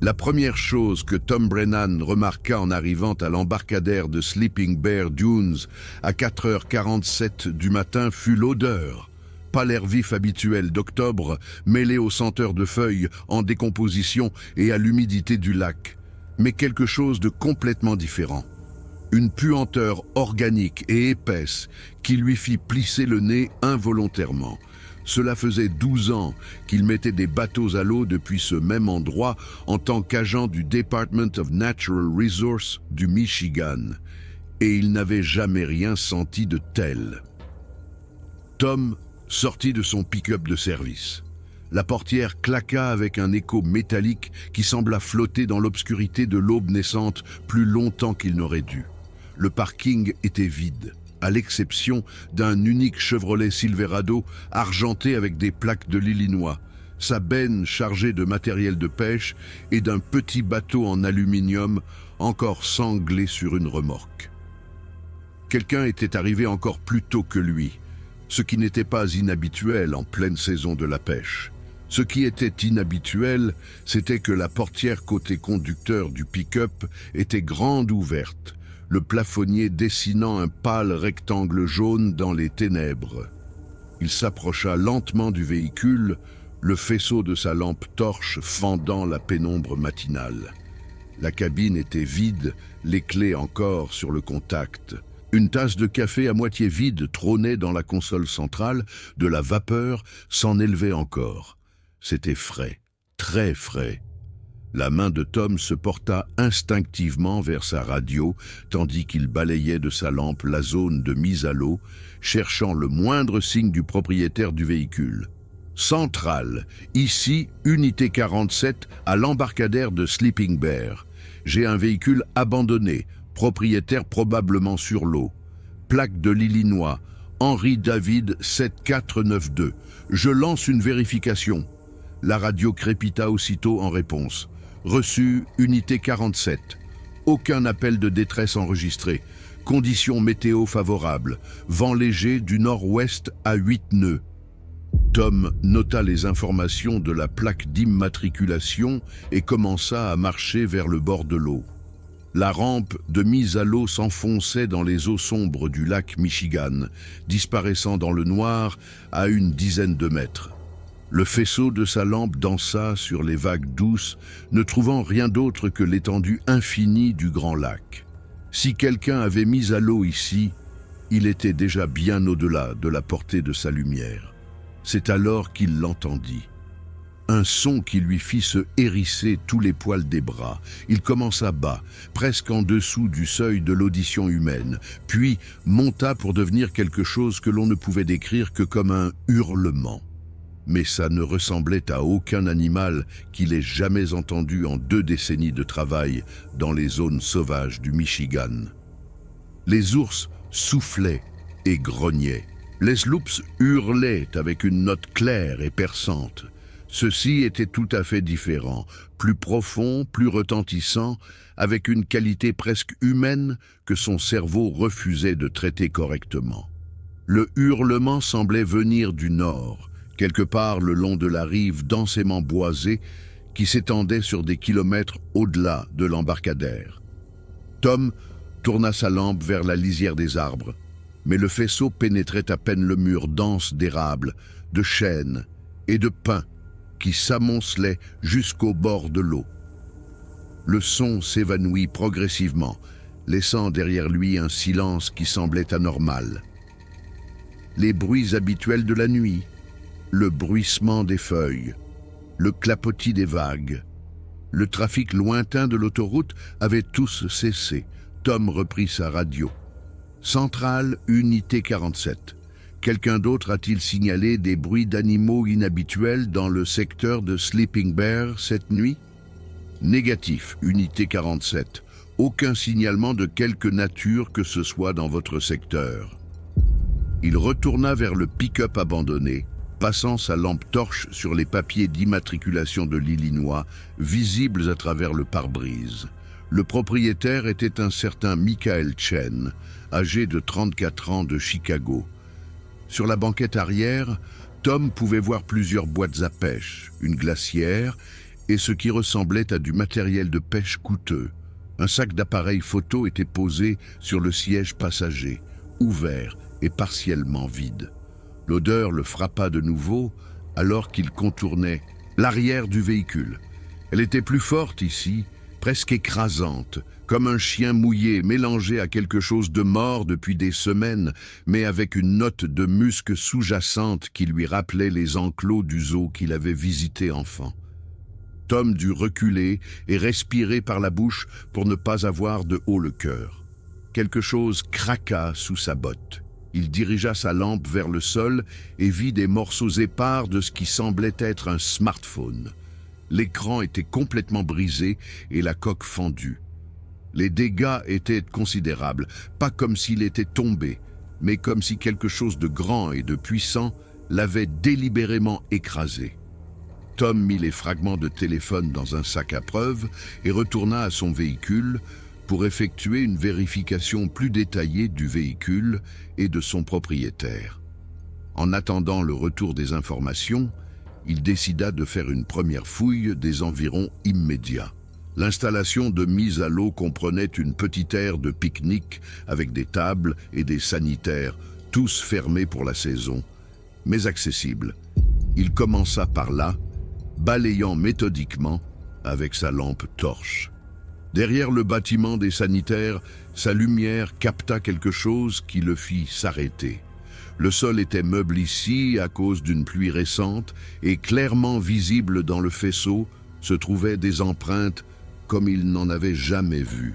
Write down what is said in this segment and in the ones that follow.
La première chose que Tom Brennan remarqua en arrivant à l'embarcadère de Sleeping Bear Dunes à 4h47 du matin fut l'odeur. Pas l'air vif habituel d'octobre, mêlé aux senteurs de feuilles en décomposition et à l'humidité du lac, mais quelque chose de complètement différent. Une puanteur organique et épaisse qui lui fit plisser le nez involontairement. Cela faisait 12 ans qu'il mettait des bateaux à l'eau depuis ce même endroit en tant qu'agent du Department of Natural Resources du Michigan, et il n'avait jamais rien senti de tel. Tom sortit de son pick-up de service. La portière claqua avec un écho métallique qui sembla flotter dans l'obscurité de l'aube naissante plus longtemps qu'il n'aurait dû. Le parking était vide, à l'exception d'un unique Chevrolet Silverado argenté avec des plaques de l'Illinois, sa benne chargée de matériel de pêche et d'un petit bateau en aluminium encore sanglé sur une remorque. Quelqu'un était arrivé encore plus tôt que lui, ce qui n'était pas inhabituel en pleine saison de la pêche. Ce qui était inhabituel, c'était que la portière côté conducteur du pick-up était grande ouverte, le plafonnier dessinant un pâle rectangle jaune dans les ténèbres. Il s'approcha lentement du véhicule, le faisceau de sa lampe torche fendant la pénombre matinale. La cabine était vide, les clés encore sur le contact. Une tasse de café à moitié vide trônait dans la console centrale, de la vapeur s'en élevait encore. C'était frais, très frais. La main de Tom se porta instinctivement vers sa radio, tandis qu'il balayait de sa lampe la zone de mise à l'eau, cherchant le moindre signe du propriétaire du véhicule. Centrale, ici, unité 47, à l'embarcadère de Sleeping Bear. J'ai un véhicule abandonné, propriétaire probablement sur l'eau. Plaque de l'Illinois, Henry David 7492. Je lance une vérification. La radio crépita aussitôt en réponse. Reçu, unité 47. Aucun appel de détresse enregistré. Conditions météo favorables. Vent léger du nord-ouest à 8 nœuds. Tom nota les informations de la plaque d'immatriculation et commença à marcher vers le bord de l'eau. La rampe de mise à l'eau s'enfonçait dans les eaux sombres du lac Michigan, disparaissant dans le noir à une dizaine de mètres. Le faisceau de sa lampe dansa sur les vagues douces, ne trouvant rien d'autre que l'étendue infinie du grand lac. Si quelqu'un avait mis à l'eau ici, il était déjà bien au-delà de la portée de sa lumière. C'est alors qu'il l'entendit. Un son qui lui fit se hérisser tous les poils des bras. Il commença bas, presque en dessous du seuil de l'audition humaine, puis monta pour devenir quelque chose que l'on ne pouvait décrire que comme un hurlement. Mais ça ne ressemblait à aucun animal qu'il ait jamais entendu en 2 décennies de travail dans les zones sauvages du Michigan. Les ours soufflaient et grognaient. Les sloops hurlaient avec une note claire et perçante. Ceci était tout à fait différent, plus profond, plus retentissant, avec une qualité presque humaine que son cerveau refusait de traiter correctement. Le hurlement semblait venir du nord, quelque part le long de la rive densément boisée qui s'étendait sur des kilomètres au-delà de l'embarcadère. Tom tourna sa lampe vers la lisière des arbres, mais le faisceau pénétrait à peine le mur dense d'érables, de chênes et de pins qui s'amoncelaient jusqu'au bord de l'eau. Le son s'évanouit progressivement, laissant derrière lui un silence qui semblait anormal. Les bruits habituels de la nuit, le bruissement des feuilles, le clapotis des vagues, le trafic lointain de l'autoroute avaient tous cessé. Tom reprit sa radio. Centrale, unité 47. Quelqu'un d'autre a-t-il signalé des bruits d'animaux inhabituels dans le secteur de Sleeping Bear cette nuit? Négatif, unité 47. Aucun signalement de quelque nature que ce soit dans votre secteur. Il retourna vers le pick-up abandonné, passant sa lampe torche sur les papiers d'immatriculation de l'Illinois, visibles à travers le pare-brise. Le propriétaire était un certain Michael Chen, âgé de 34 ans de Chicago. Sur la banquette arrière, Tom pouvait voir plusieurs boîtes à pêche, une glacière et ce qui ressemblait à du matériel de pêche coûteux. Un sac d'appareil photo était posé sur le siège passager, ouvert et partiellement vide. L'odeur le frappa de nouveau alors qu'il contournait l'arrière du véhicule. Elle était plus forte ici, presque écrasante, comme un chien mouillé mélangé à quelque chose de mort depuis des semaines, mais avec une note de musc sous-jacente qui lui rappelait les enclos du zoo qu'il avait visité enfant. Tom dut reculer et respirer par la bouche pour ne pas avoir de haut le cœur. Quelque chose craqua sous sa botte. Il dirigea sa lampe vers le sol et vit des morceaux épars de ce qui semblait être un smartphone. L'écran était complètement brisé et la coque fendue. Les dégâts étaient considérables, pas comme s'il était tombé, mais comme si quelque chose de grand et de puissant l'avait délibérément écrasé. Tom mit les fragments de téléphone dans un sac à preuves et retourna à son véhicule pour effectuer une vérification plus détaillée du véhicule et de son propriétaire. En attendant le retour des informations, il décida de faire une première fouille des environs immédiats. L'installation de mise à l'eau comprenait une petite aire de pique-nique avec des tables et des sanitaires, tous fermés pour la saison, mais accessibles. Il commença par là, balayant méthodiquement avec sa lampe torche. Derrière le bâtiment des sanitaires, sa lumière capta quelque chose qui le fit s'arrêter. Le sol était meuble ici à cause d'une pluie récente et clairement visible dans le faisceau se trouvaient des empreintes comme il n'en avait jamais vu.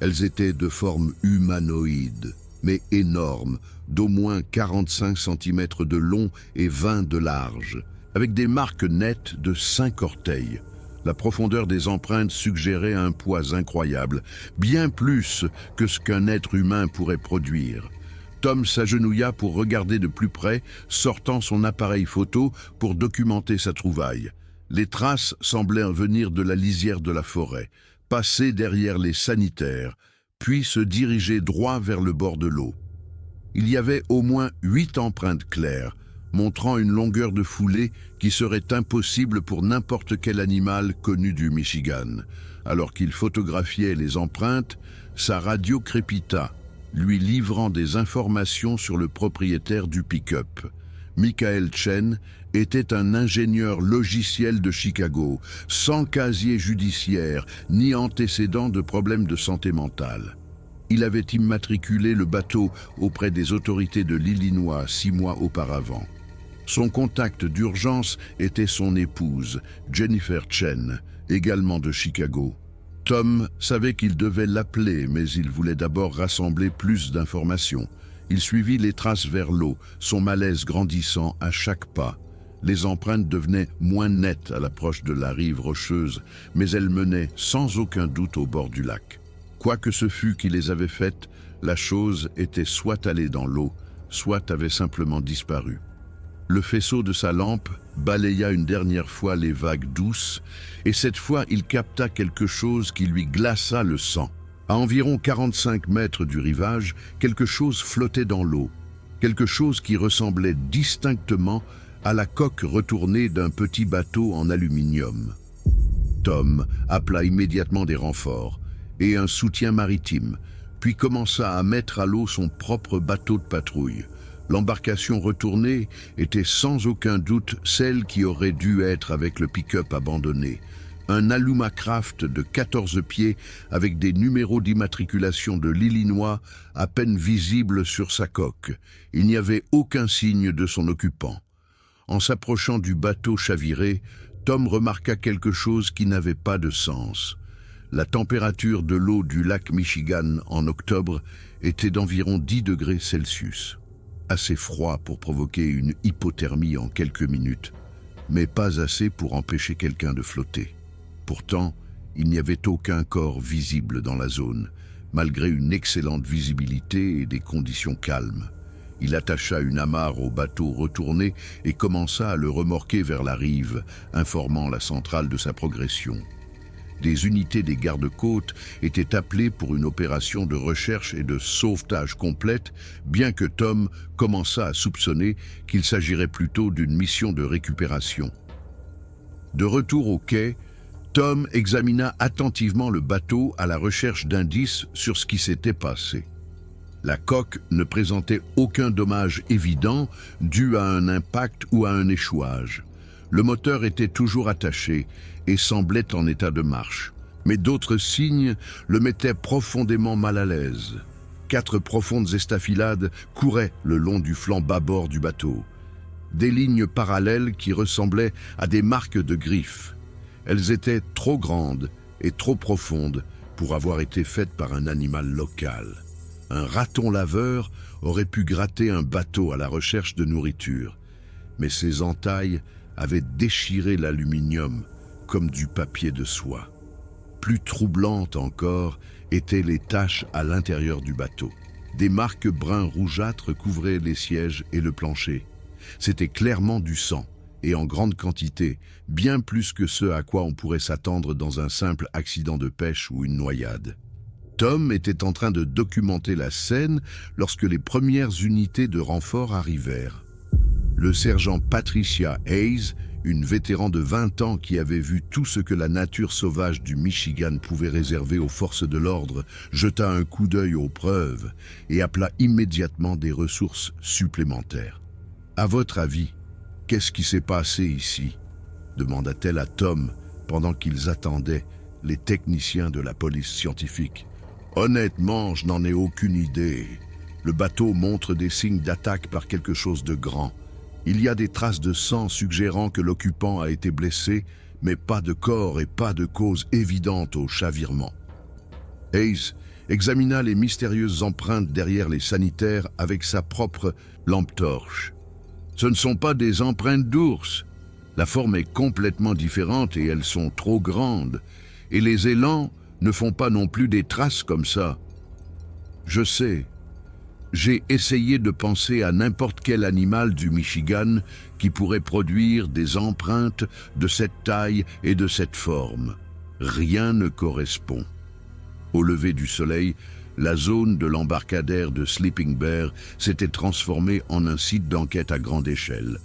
Elles étaient de forme humanoïde, mais énormes, d'au moins 45 cm de long et 20 de large, avec des marques nettes de 5 orteils. La profondeur des empreintes suggérait un poids incroyable, bien plus que ce qu'un être humain pourrait produire. Tom s'agenouilla pour regarder de plus près, sortant son appareil photo pour documenter sa trouvaille. Les traces semblaient venir de la lisière de la forêt, passer derrière les sanitaires, puis se diriger droit vers le bord de l'eau. Il y avait au moins 8 empreintes claires, montrant une longueur de foulée qui serait impossible pour n'importe quel animal connu du Michigan. Alors qu'il photographiait les empreintes, sa radio crépita, lui livrant des informations sur le propriétaire du pick-up. Michael Chen était un ingénieur logiciel de Chicago, sans casier judiciaire ni antécédent de problèmes de santé mentale. Il avait immatriculé le bateau auprès des autorités de l'Illinois 6 mois auparavant. Son contact d'urgence était son épouse, Jennifer Chen, également de Chicago. Tom savait qu'il devait l'appeler, mais il voulait d'abord rassembler plus d'informations. Il suivit les traces vers l'eau, son malaise grandissant à chaque pas. Les empreintes devenaient moins nettes à l'approche de la rive rocheuse, mais elles menaient sans aucun doute au bord du lac. Quoi que ce fût qui les avait faites, la chose était soit allée dans l'eau, soit avait simplement disparu. Le faisceau de sa lampe balaya une dernière fois les vagues douces, et cette fois il capta quelque chose qui lui glaça le sang. À environ 45 mètres du rivage, quelque chose flottait dans l'eau, quelque chose qui ressemblait distinctement à la coque retournée d'un petit bateau en aluminium. Tom appela immédiatement des renforts et un soutien maritime, puis commença à mettre à l'eau son propre bateau de patrouille. L'embarcation retournée était sans aucun doute celle qui aurait dû être avec le pick-up abandonné. Un Alumacraft de 14 pieds avec des numéros d'immatriculation de l'Illinois à peine visibles sur sa coque. Il n'y avait aucun signe de son occupant. En s'approchant du bateau chaviré, Tom remarqua quelque chose qui n'avait pas de sens. La température de l'eau du lac Michigan en octobre était d'environ 10 degrés Celsius. Assez froid pour provoquer une hypothermie en quelques minutes, mais pas assez pour empêcher quelqu'un de flotter. Pourtant, il n'y avait aucun corps visible dans la zone, malgré une excellente visibilité et des conditions calmes. Il attacha une amarre au bateau retourné et commença à le remorquer vers la rive, informant la centrale de sa progression. Des unités des gardes-côtes étaient appelées pour une opération de recherche et de sauvetage complète, bien que Tom commença à soupçonner qu'il s'agirait plutôt d'une mission de récupération. De retour au quai, Tom examina attentivement le bateau à la recherche d'indices sur ce qui s'était passé. La coque ne présentait aucun dommage évident dû à un impact ou à un échouage. Le moteur était toujours attaché et semblait en état de marche. Mais d'autres signes le mettaient profondément mal à l'aise. 4 profondes estafilades couraient le long du flanc bâbord du bateau. Des lignes parallèles qui ressemblaient à des marques de griffes. Elles étaient trop grandes et trop profondes pour avoir été faites par un animal local. Un raton laveur aurait pu gratter un bateau à la recherche de nourriture, mais ses entailles avaient déchiré l'aluminium comme du papier de soie. Plus troublantes encore étaient les taches à l'intérieur du bateau. Des marques brun rougeâtres couvraient les sièges et le plancher. C'était clairement du sang, et en grande quantité, bien plus que ce à quoi on pourrait s'attendre dans un simple accident de pêche ou une noyade. Tom était en train de documenter la scène lorsque les premières unités de renfort arrivèrent. Le sergent Patricia Hayes, une vétéran de 20 ans qui avait vu tout ce que la nature sauvage du Michigan pouvait réserver aux forces de l'ordre, jeta un coup d'œil aux preuves et appela immédiatement des ressources supplémentaires. « À votre avis, qu'est-ce qui s'est passé ici ?» demanda-t-elle à Tom pendant qu'ils attendaient les techniciens de la police scientifique. « Honnêtement, je n'en ai aucune idée. Le bateau montre des signes d'attaque par quelque chose de grand. Il y a des traces de sang suggérant que l'occupant a été blessé, mais pas de corps et pas de cause évidente au chavirement. » Hayes examina les mystérieuses empreintes derrière les sanitaires avec sa propre lampe torche. « Ce ne sont pas des empreintes d'ours. La forme est complètement différente et elles sont trop grandes. Et les élans ne font pas non plus des traces comme ça. Je sais. J'ai essayé de penser à n'importe quel animal du Michigan qui pourrait produire des empreintes de cette taille et de cette forme. Rien ne correspond. » Au lever du soleil, la zone de l'embarcadère de Sleeping Bear s'était transformée en un site d'enquête à grande échelle.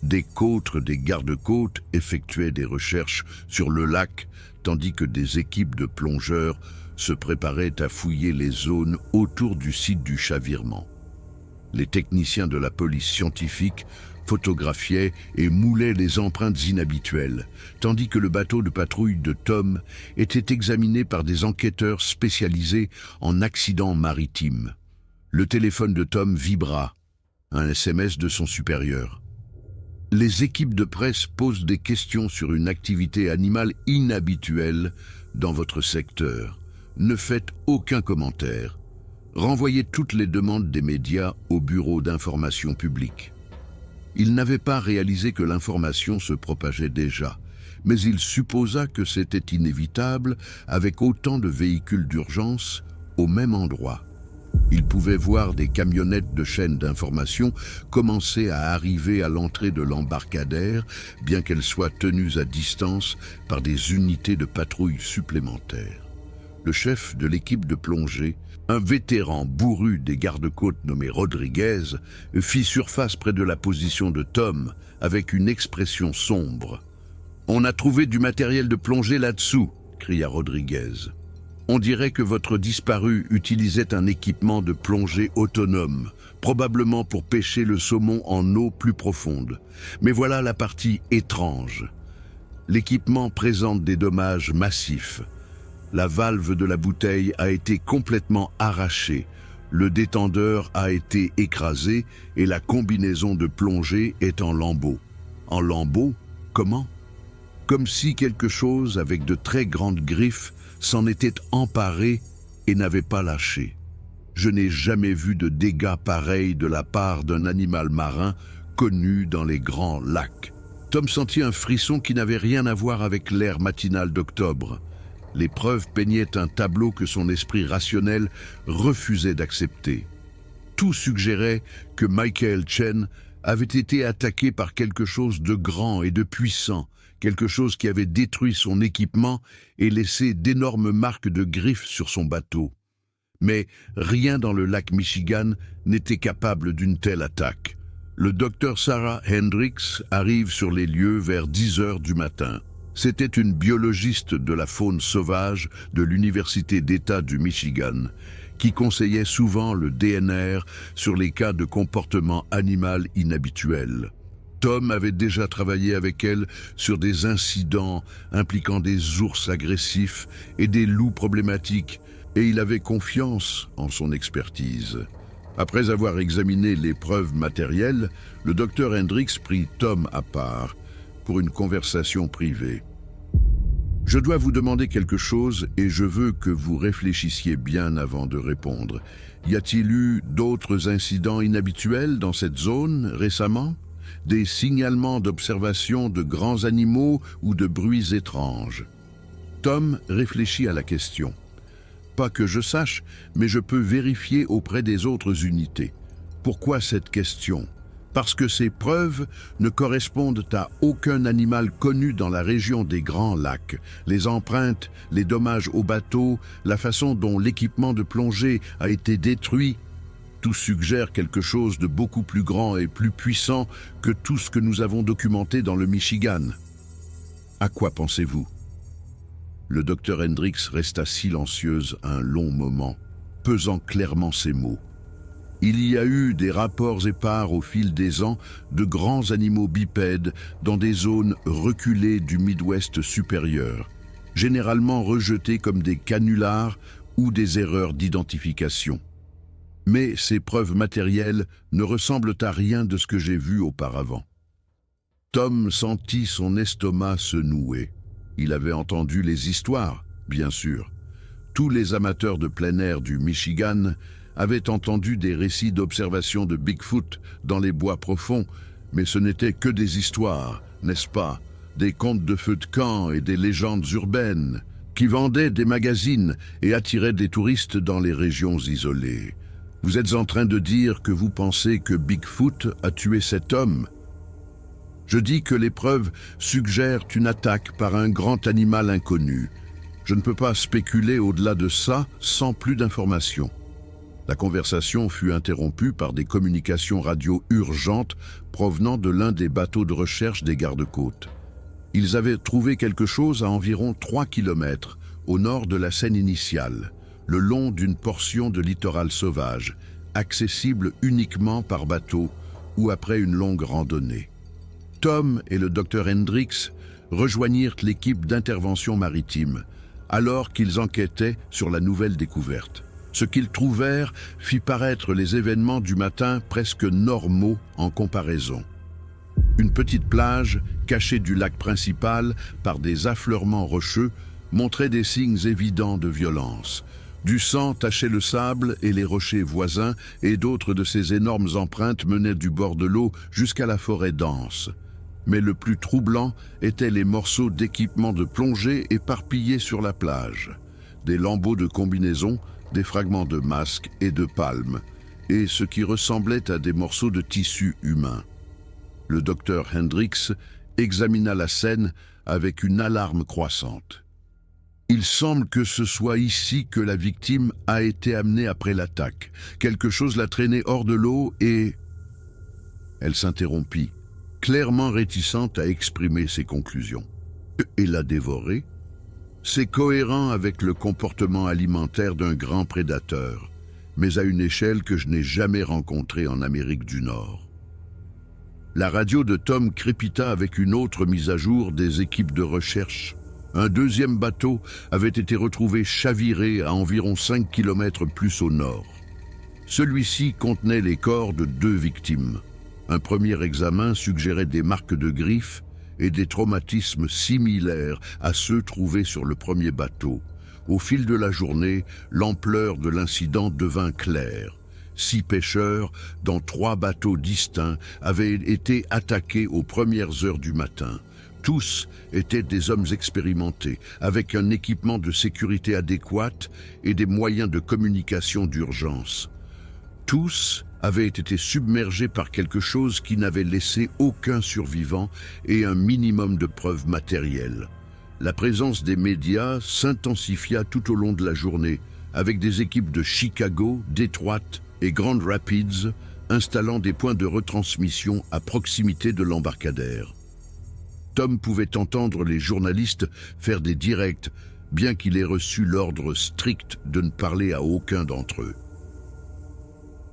Des côtres des gardes-côtes effectuaient des recherches sur le lac, tandis que des équipes de plongeurs se préparaient à fouiller les zones autour du site du chavirement. Les techniciens de la police scientifique photographiaient et moulaient les empreintes inhabituelles, tandis que le bateau de patrouille de Tom était examiné par des enquêteurs spécialisés en accidents maritimes. Le téléphone de Tom vibra, un SMS de son supérieur. « Les équipes de presse posent des questions sur une activité animale inhabituelle dans votre secteur. Ne faites aucun commentaire. Renvoyez toutes les demandes des médias au bureau d'information publique. » Il n'avait pas réalisé que l'information se propageait déjà, mais il supposa que c'était inévitable avec autant de véhicules d'urgence au même endroit. Il pouvait voir des camionnettes de chaînes d'information commencer à arriver à l'entrée de l'embarcadère, bien qu'elles soient tenues à distance par des unités de patrouille supplémentaires. Le chef de l'équipe de plongée, un vétéran bourru des gardes-côtes nommé Rodriguez, fit surface près de la position de Tom avec une expression sombre. « On a trouvé du matériel de plongée là-dessous !» cria Rodriguez. « On dirait que votre disparu utilisait un équipement de plongée autonome, probablement pour pêcher le saumon en eau plus profonde. Mais voilà la partie étrange. L'équipement présente des dommages massifs. La valve de la bouteille a été complètement arrachée, le détendeur a été écrasé et la combinaison de plongée est en lambeaux. En lambeaux? Comment? Comme si quelque chose avec de très grandes griffes s'en était emparé et n'avait pas lâché. Je n'ai jamais vu de dégâts pareils de la part d'un animal marin connu dans les grands lacs. » Tom sentit un frisson qui n'avait rien à voir avec l'air matinal d'octobre. Les preuves peignaient un tableau que son esprit rationnel refusait d'accepter. Tout suggérait que Michael Chen avait été attaqué par quelque chose de grand et de puissant, quelque chose qui avait détruit son équipement et laissé d'énormes marques de griffes sur son bateau. Mais rien dans le lac Michigan n'était capable d'une telle attaque. Le docteur Sarah Hendricks arrive sur les lieux vers 10 heures du matin. C'était une biologiste de la faune sauvage de l'Université d'État du Michigan qui conseillait souvent le DNR sur les cas de comportement animal inhabituel. Tom avait déjà travaillé avec elle sur des incidents impliquant des ours agressifs et des loups problématiques, et il avait confiance en son expertise. Après avoir examiné les preuves matérielles, le docteur Hendricks prit Tom à part pour une conversation privée. « Je dois vous demander quelque chose et je veux que vous réfléchissiez bien avant de répondre. Y a-t-il eu d'autres incidents inhabituels dans cette zone récemment ? Des signalements d'observation de grands animaux ou de bruits étranges ?» Tom réfléchit à la question. « Pas que je sache, mais je peux vérifier auprès des autres unités. Pourquoi cette question ? Parce que ces preuves ne correspondent à aucun animal connu dans la région des Grands Lacs. Les empreintes, les dommages au bateau, la façon dont l'équipement de plongée a été détruit, tout suggère quelque chose de beaucoup plus grand et plus puissant que tout ce que nous avons documenté dans le Michigan. À quoi pensez-vous ? » Le docteur Hendricks resta silencieuse un long moment, pesant clairement ses mots. Il y a eu des rapports épars au fil des ans de grands animaux bipèdes dans des zones reculées du Midwest supérieur, généralement rejetés comme des canulars ou des erreurs d'identification. Mais ces preuves matérielles ne ressemblent à rien de ce que j'ai vu auparavant. Tom sentit son estomac se nouer. Il avait entendu les histoires, bien sûr. Tous les amateurs de plein air du Michigan avaient entendu des récits d'observation de Bigfoot dans les bois profonds, mais ce n'étaient que des histoires, n'est-ce pas? Des contes de feu de camp et des légendes urbaines qui vendaient des magazines et attiraient des touristes dans les régions isolées. Vous êtes en train de dire que vous pensez que Bigfoot a tué cet homme? Je dis que les preuves suggèrent une attaque par un grand animal inconnu. Je ne peux pas spéculer au-delà de ça sans plus d'informations. La conversation fut interrompue par des communications radio urgentes provenant de l'un des bateaux de recherche des gardes-côtes. Ils avaient trouvé quelque chose à environ 3 kilomètres au nord de la scène initiale, le long d'une portion de littoral sauvage, accessible uniquement par bateau ou après une longue randonnée. Tom et le docteur Hendricks rejoignirent l'équipe d'intervention maritime, alors qu'ils enquêtaient sur la nouvelle découverte. Ce qu'ils trouvèrent fit paraître les événements du matin presque normaux en comparaison. Une petite plage, cachée du lac principal par des affleurements rocheux, montrait des signes évidents de violence. Du sang tachait le sable et les rochers voisins, et d'autres de ces énormes empreintes menaient du bord de l'eau jusqu'à la forêt dense. Mais le plus troublant étaient les morceaux d'équipement de plongée éparpillés sur la plage. Des lambeaux de combinaisons, des fragments de masques et de palmes, et ce qui ressemblait à des morceaux de tissu humain. Le docteur Hendricks examina la scène avec une alarme croissante. Il semble que ce soit ici que la victime a été amenée après l'attaque. Quelque chose l'a traînée hors de l'eau et... Elle s'interrompit, clairement réticente à exprimer ses conclusions. Et l'a dévorée? C'est cohérent avec le comportement alimentaire d'un grand prédateur, mais à une échelle que je n'ai jamais rencontrée en Amérique du Nord. La radio de Tom crépita avec une autre mise à jour des équipes de recherche. Un deuxième bateau avait été retrouvé chaviré à environ 5 km plus au nord. Celui-ci contenait les corps de 2 victimes. Un premier examen suggérait des marques de griffes et des traumatismes similaires à ceux trouvés sur le premier bateau. Au fil de la journée, l'ampleur de l'incident devint claire. 6 pêcheurs, dont 3 bateaux distincts, avaient été attaqués aux premières heures du matin. Tous étaient des hommes expérimentés, avec un équipement de sécurité adéquat et des moyens de communication d'urgence. Tous avaient été submergés par quelque chose qui n'avait laissé aucun survivant et un minimum de preuves matérielles. La présence des médias s'intensifia tout au long de la journée, avec des équipes de Chicago, Détroit et Grand Rapids installant des points de retransmission à proximité de l'embarcadère. Tom pouvait entendre les journalistes faire des directs, bien qu'il ait reçu l'ordre strict de ne parler à aucun d'entre eux.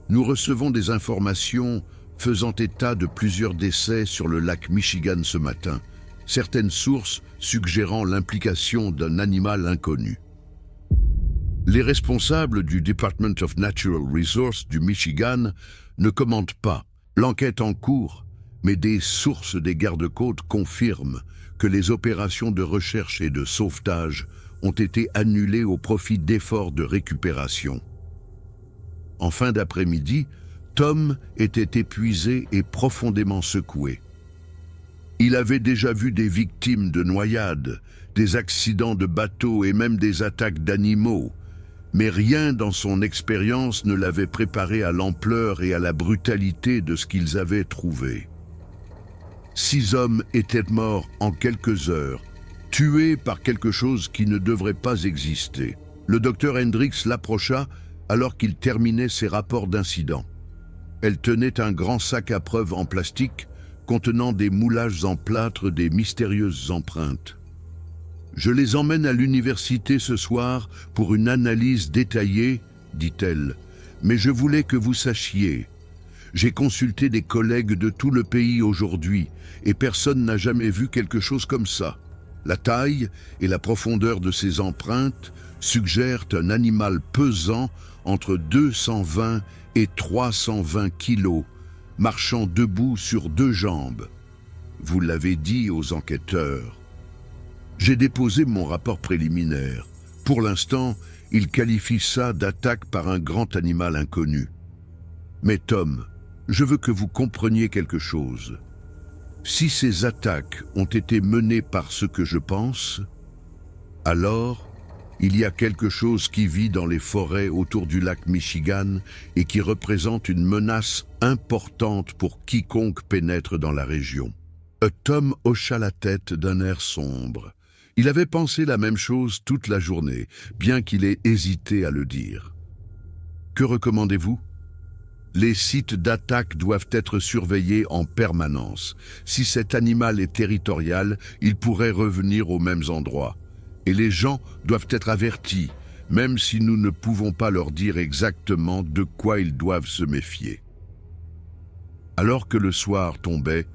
Nous recevons des informations faisant état de plusieurs décès sur le lac Michigan ce matin, certaines sources suggérant l'implication d'un animal inconnu. Les responsables du Department of Natural Resources du Michigan ne commentent pas l'enquête en cours, mais des sources des gardes-côtes confirment que les opérations de recherche et de sauvetage ont été annulées au profit d'efforts de récupération. En fin d'après-midi, Tom était épuisé et profondément secoué. Il avait déjà vu des victimes de noyades, des accidents de bateaux et même des attaques d'animaux, mais rien dans son expérience ne l'avait préparé à l'ampleur et à la brutalité de ce qu'ils avaient trouvé. 6 hommes étaient morts en quelques heures, tués par quelque chose qui ne devrait pas exister. Le docteur Hendricks l'approcha alors qu'il terminait ses rapports d'incident. Elle tenait un grand sac à preuves en plastique contenant des moulages en plâtre des mystérieuses empreintes. « Je les emmène à l'université ce soir pour une analyse détaillée, dit-elle, mais je voulais que vous sachiez. J'ai consulté des collègues de tout le pays aujourd'hui et personne n'a jamais vu quelque chose comme ça. La taille et la profondeur de ces empreintes suggèrent un animal pesant entre 220 et 320 kilos, marchant debout sur 2 jambes. Vous l'avez dit aux enquêteurs. J'ai déposé mon rapport préliminaire. Pour l'instant, il qualifie ça d'attaque par un grand animal inconnu. Mais Tom, je veux que vous compreniez quelque chose. Si ces attaques ont été menées par ce que je pense, alors il y a quelque chose qui vit dans les forêts autour du lac Michigan et qui représente une menace importante pour quiconque pénètre dans la région. Tom hocha la tête d'un air sombre. Il avait pensé la même chose toute la journée, bien qu'il ait hésité à le dire. Que recommandez-vous ? Les sites d'attaque doivent être surveillés en permanence. Si cet animal est territorial, il pourrait revenir aux mêmes endroits. Et les gens doivent être avertis, même si nous ne pouvons pas leur dire exactement de quoi ils doivent se méfier. Alors que le soir tombait,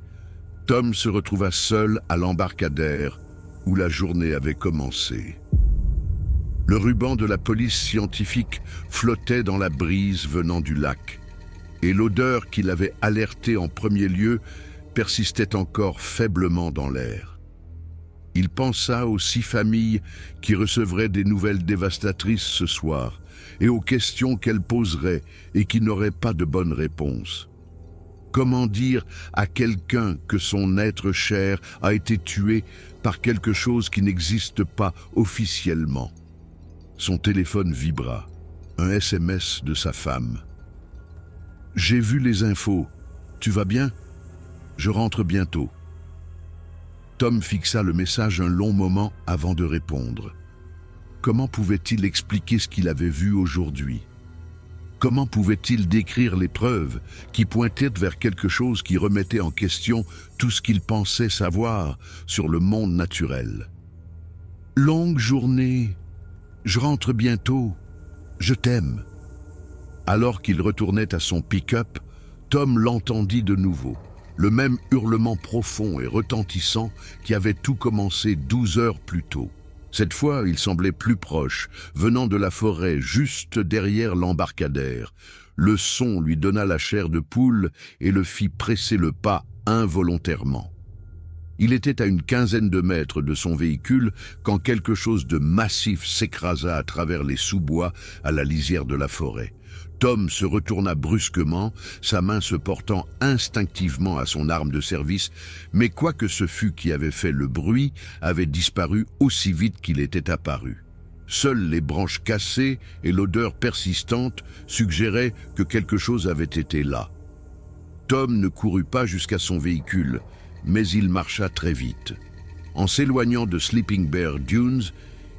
Tom se retrouva seul à l'embarcadère où la journée avait commencé. Le ruban de la police scientifique flottait dans la brise venant du lac, et l'odeur qui l'avait alerté en premier lieu persistait encore faiblement dans l'air. Il pensa aux 6 familles qui recevraient des nouvelles dévastatrices ce soir et aux questions qu'elles poseraient et qui n'auraient pas de bonne réponse. Comment dire à quelqu'un que son être cher a été tué par quelque chose qui n'existe pas officiellement? Son téléphone vibra, un SMS de sa femme. « J'ai vu les infos. Tu vas bien? Je rentre bientôt. » Tom fixa le message un long moment avant de répondre. Comment pouvait-il expliquer ce qu'il avait vu aujourd'hui? Comment pouvait-il décrire les preuves qui pointaient vers quelque chose qui remettait en question tout ce qu'il pensait savoir sur le monde naturel? Longue journée. Je rentre bientôt. Je t'aime. Alors qu'il retournait à son pick-up, Tom l'entendit de nouveau. Le même hurlement profond et retentissant qui avait tout commencé 12 heures plus tôt. Cette fois, il semblait plus proche, venant de la forêt juste derrière l'embarcadère. Le son lui donna la chair de poule et le fit presser le pas involontairement. Il était à une quinzaine de mètres de son véhicule quand quelque chose de massif s'écrasa à travers les sous-bois à la lisière de la forêt. Tom se retourna brusquement, sa main se portant instinctivement à son arme de service, mais quoi que ce fût qui avait fait le bruit, avait disparu aussi vite qu'il était apparu. Seules les branches cassées et l'odeur persistante suggéraient que quelque chose avait été là. Tom ne courut pas jusqu'à son véhicule, mais il marcha très vite. En s'éloignant de Sleeping Bear Dunes,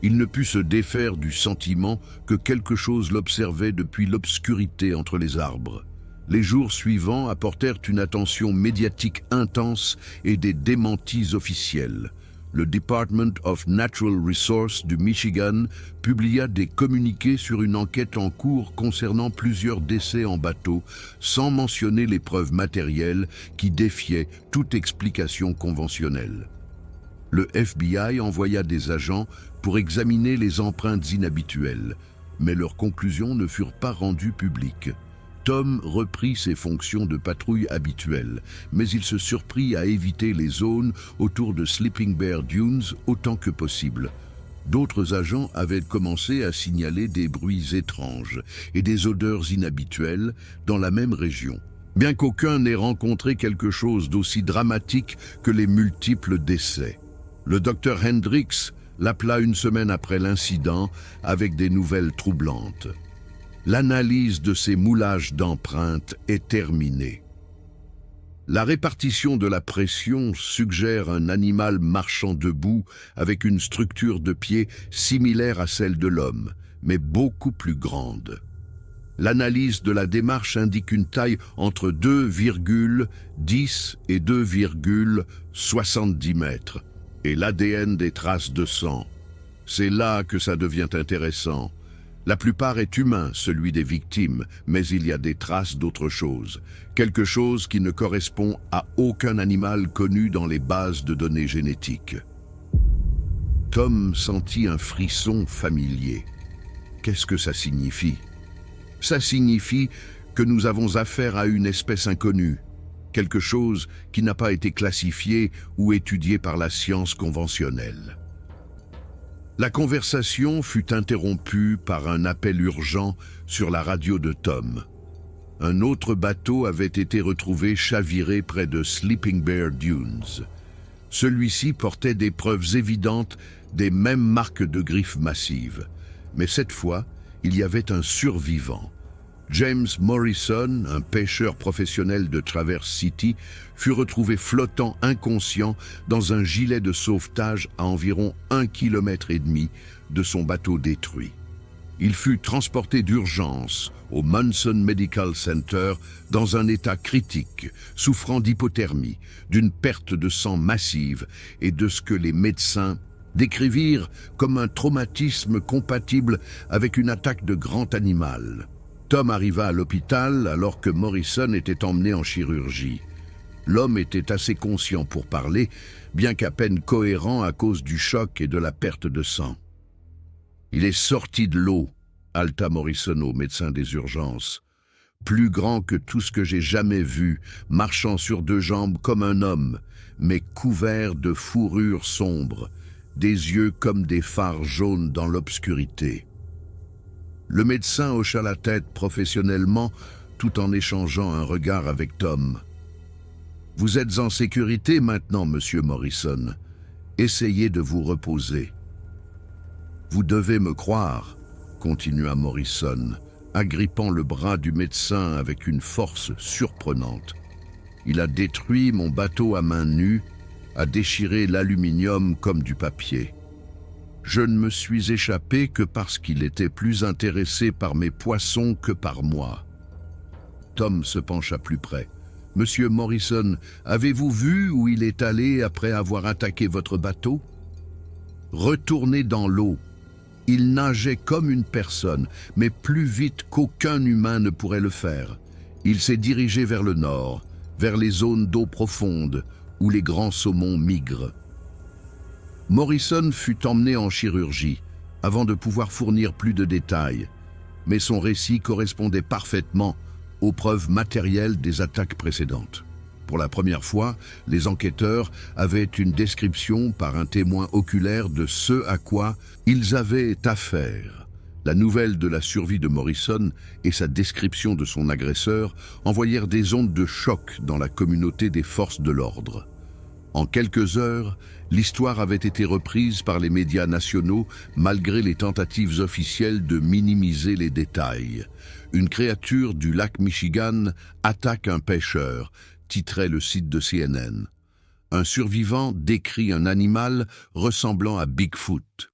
il ne put se défaire du sentiment que quelque chose l'observait depuis l'obscurité entre les arbres. Les jours suivants apportèrent une attention médiatique intense et des démentis officiels. Le Department of Natural Resources du Michigan publia des communiqués sur une enquête en cours concernant plusieurs décès en bateau, sans mentionner les preuves matérielles qui défiaient toute explication conventionnelle. Le FBI envoya des agents pour examiner les empreintes inhabituelles, mais leurs conclusions ne furent pas rendues publiques. Tom reprit ses fonctions de patrouille habituelles, mais il se surprit à éviter les zones autour de Sleeping Bear Dunes autant que possible. D'autres agents avaient commencé à signaler des bruits étranges et des odeurs inhabituelles dans la même région, bien qu'aucun n'ait rencontré quelque chose d'aussi dramatique que les multiples décès. Le docteur Hendricks l'appela une semaine après l'incident avec des nouvelles troublantes. L'analyse de ces moulages d'empreintes est terminée. La répartition de la pression suggère un animal marchant debout avec une structure de pied similaire à celle de l'homme, mais beaucoup plus grande. L'analyse de la démarche indique une taille entre 2,10 et 2,70 mètres, et l'ADN des traces de sang. C'est là que ça devient intéressant. La plupart est humain, celui des victimes, mais il y a des traces d'autre chose. Quelque chose qui ne correspond à aucun animal connu dans les bases de données génétiques. Tom sentit un frisson familier. Qu'est-ce que ça signifie? Ça signifie que nous avons affaire à une espèce inconnue, quelque chose qui n'a pas été classifié ou étudié par la science conventionnelle. La conversation fut interrompue par un appel urgent sur la radio de Tom. Un autre bateau avait été retrouvé chaviré près de Sleeping Bear Dunes. Celui-ci portait des preuves évidentes des mêmes marques de griffes massives. Mais cette fois, il y avait un survivant. James Morrison, un pêcheur professionnel de Traverse City, fut retrouvé flottant inconscient dans un gilet de sauvetage à environ 1,5 km de son bateau détruit. Il fut transporté d'urgence au Munson Medical Center dans un état critique, souffrant d'hypothermie, d'une perte de sang massive et de ce que les médecins décrivirent comme un traumatisme compatible avec une attaque de grand animal. Tom arriva à l'hôpital alors que Morrison était emmené en chirurgie. L'homme était assez conscient pour parler, bien qu'à peine cohérent à cause du choc et de la perte de sang. « Il est sorti de l'eau », haleta Morrison au médecin des urgences. « Plus grand que tout ce que j'ai jamais vu, marchant sur deux jambes comme un homme, mais couvert de fourrure sombre, des yeux comme des phares jaunes dans l'obscurité. » Le médecin hocha la tête professionnellement tout en échangeant un regard avec Tom. « Vous êtes en sécurité maintenant, monsieur Morrison. Essayez de vous reposer. »« Vous devez me croire, » continua Morrison, agrippant le bras du médecin avec une force surprenante. « Il a détruit mon bateau à main nue, a déchiré l'aluminium comme du papier. Je ne me suis échappé que parce qu'il était plus intéressé par mes poissons que par moi. » Tom se pencha plus près. « Monsieur Morrison, avez-vous vu où il est allé après avoir attaqué votre bateau? » « Retourné dans l'eau. Il nageait comme une personne, mais plus vite qu'aucun humain ne pourrait le faire. Il s'est dirigé vers le nord, vers les zones d'eau profonde, où les grands saumons migrent. » Morrison fut emmené en chirurgie, avant de pouvoir fournir plus de détails, mais son récit correspondait parfaitement aux preuves matérielles des attaques précédentes. Pour la première fois, les enquêteurs avaient une description par un témoin oculaire de ce à quoi ils avaient affaire. La nouvelle de la survie de Morrison et sa description de son agresseur envoyèrent des ondes de choc dans la communauté des forces de l'ordre. En quelques heures, l'histoire avait été reprise par les médias nationaux malgré les tentatives officielles de minimiser les détails. Une créature du lac Michigan attaque un pêcheur, titrait le site de CNN. Un survivant décrit un animal ressemblant à Bigfoot.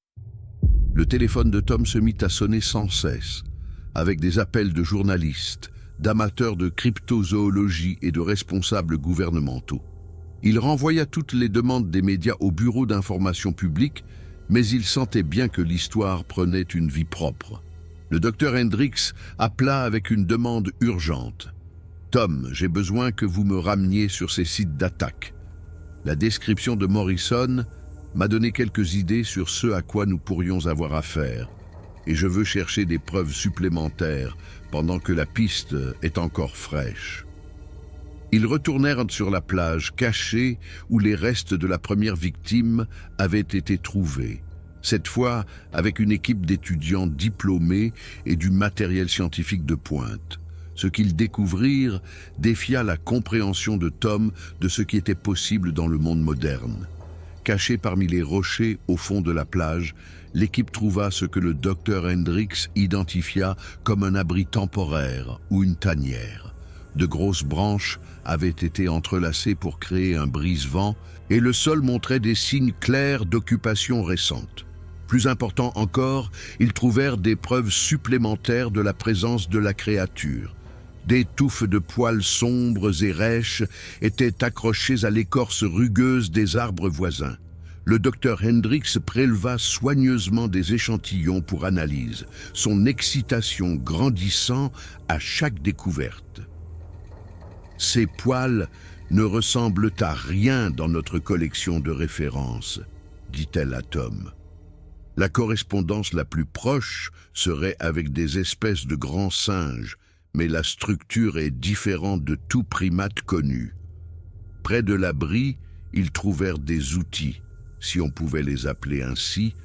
Le téléphone de Tom se mit à sonner sans cesse, avec des appels de journalistes, d'amateurs de cryptozoologie et de responsables gouvernementaux. Il renvoya toutes les demandes des médias au bureau d'information publique, mais il sentait bien que l'histoire prenait une vie propre. Le docteur Hendricks appela avec une demande urgente. « Tom, j'ai besoin que vous me rameniez sur ces sites d'attaque. » La description de Morrison m'a donné quelques idées sur ce à quoi nous pourrions avoir affaire, et je veux chercher des preuves supplémentaires pendant que la piste est encore fraîche. Ils retournèrent sur la plage cachée où les restes de la première victime avaient été trouvés, cette fois avec une équipe d'étudiants diplômés et du matériel scientifique de pointe. Ce qu'ils découvrirent défia la compréhension de Tom de ce qui était possible dans le monde moderne. Caché parmi les rochers au fond de la plage, l'équipe trouva ce que le docteur Hendricks identifia comme un abri temporaire ou une tanière. De grosses branches avaient été entrelacées pour créer un brise-vent et le sol montrait des signes clairs d'occupation récente. Plus important encore, ils trouvèrent des preuves supplémentaires de la présence de la créature. Des touffes de poils sombres et rêches étaient accrochées à l'écorce rugueuse des arbres voisins. Le docteur Hendricks préleva soigneusement des échantillons pour analyse, son excitation grandissant à chaque découverte. Ces poils ne ressemblent à rien dans notre collection de références, dit-elle à Tom. La correspondance la plus proche serait avec des espèces de grands singes, mais la structure est différente de tout primate connu. Près de l'abri, ils trouvèrent des outils, si on pouvait les appeler ainsi,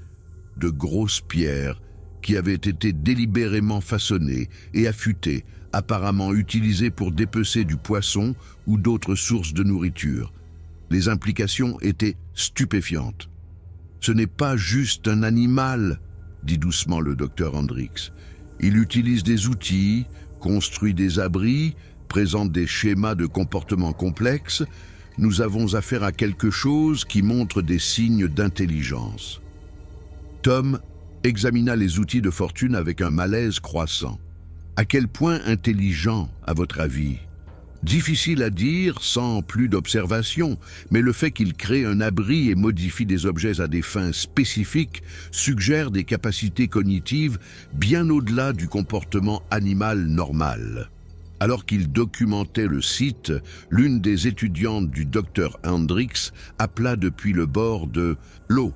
de grosses pierres qui avaient été délibérément façonnées et affûtées, apparemment utilisées pour dépecer du poisson ou d'autres sources de nourriture. Les implications étaient stupéfiantes. « Ce n'est pas juste un animal », dit doucement le docteur Hendricks. « Il utilise des outils, construit des abris, présente des schémas de comportement complexes. Nous avons affaire à quelque chose qui montre des signes d'intelligence. » Tom examina les outils de fortune avec un malaise croissant. À quel point intelligent, à votre avis? Difficile à dire sans plus d'observation, mais le fait qu'il crée un abri et modifie des objets à des fins spécifiques suggère des capacités cognitives bien au-delà du comportement animal normal. Alors qu'il documentait le site, l'une des étudiantes du docteur Hendricks appela depuis le bord de l'eau.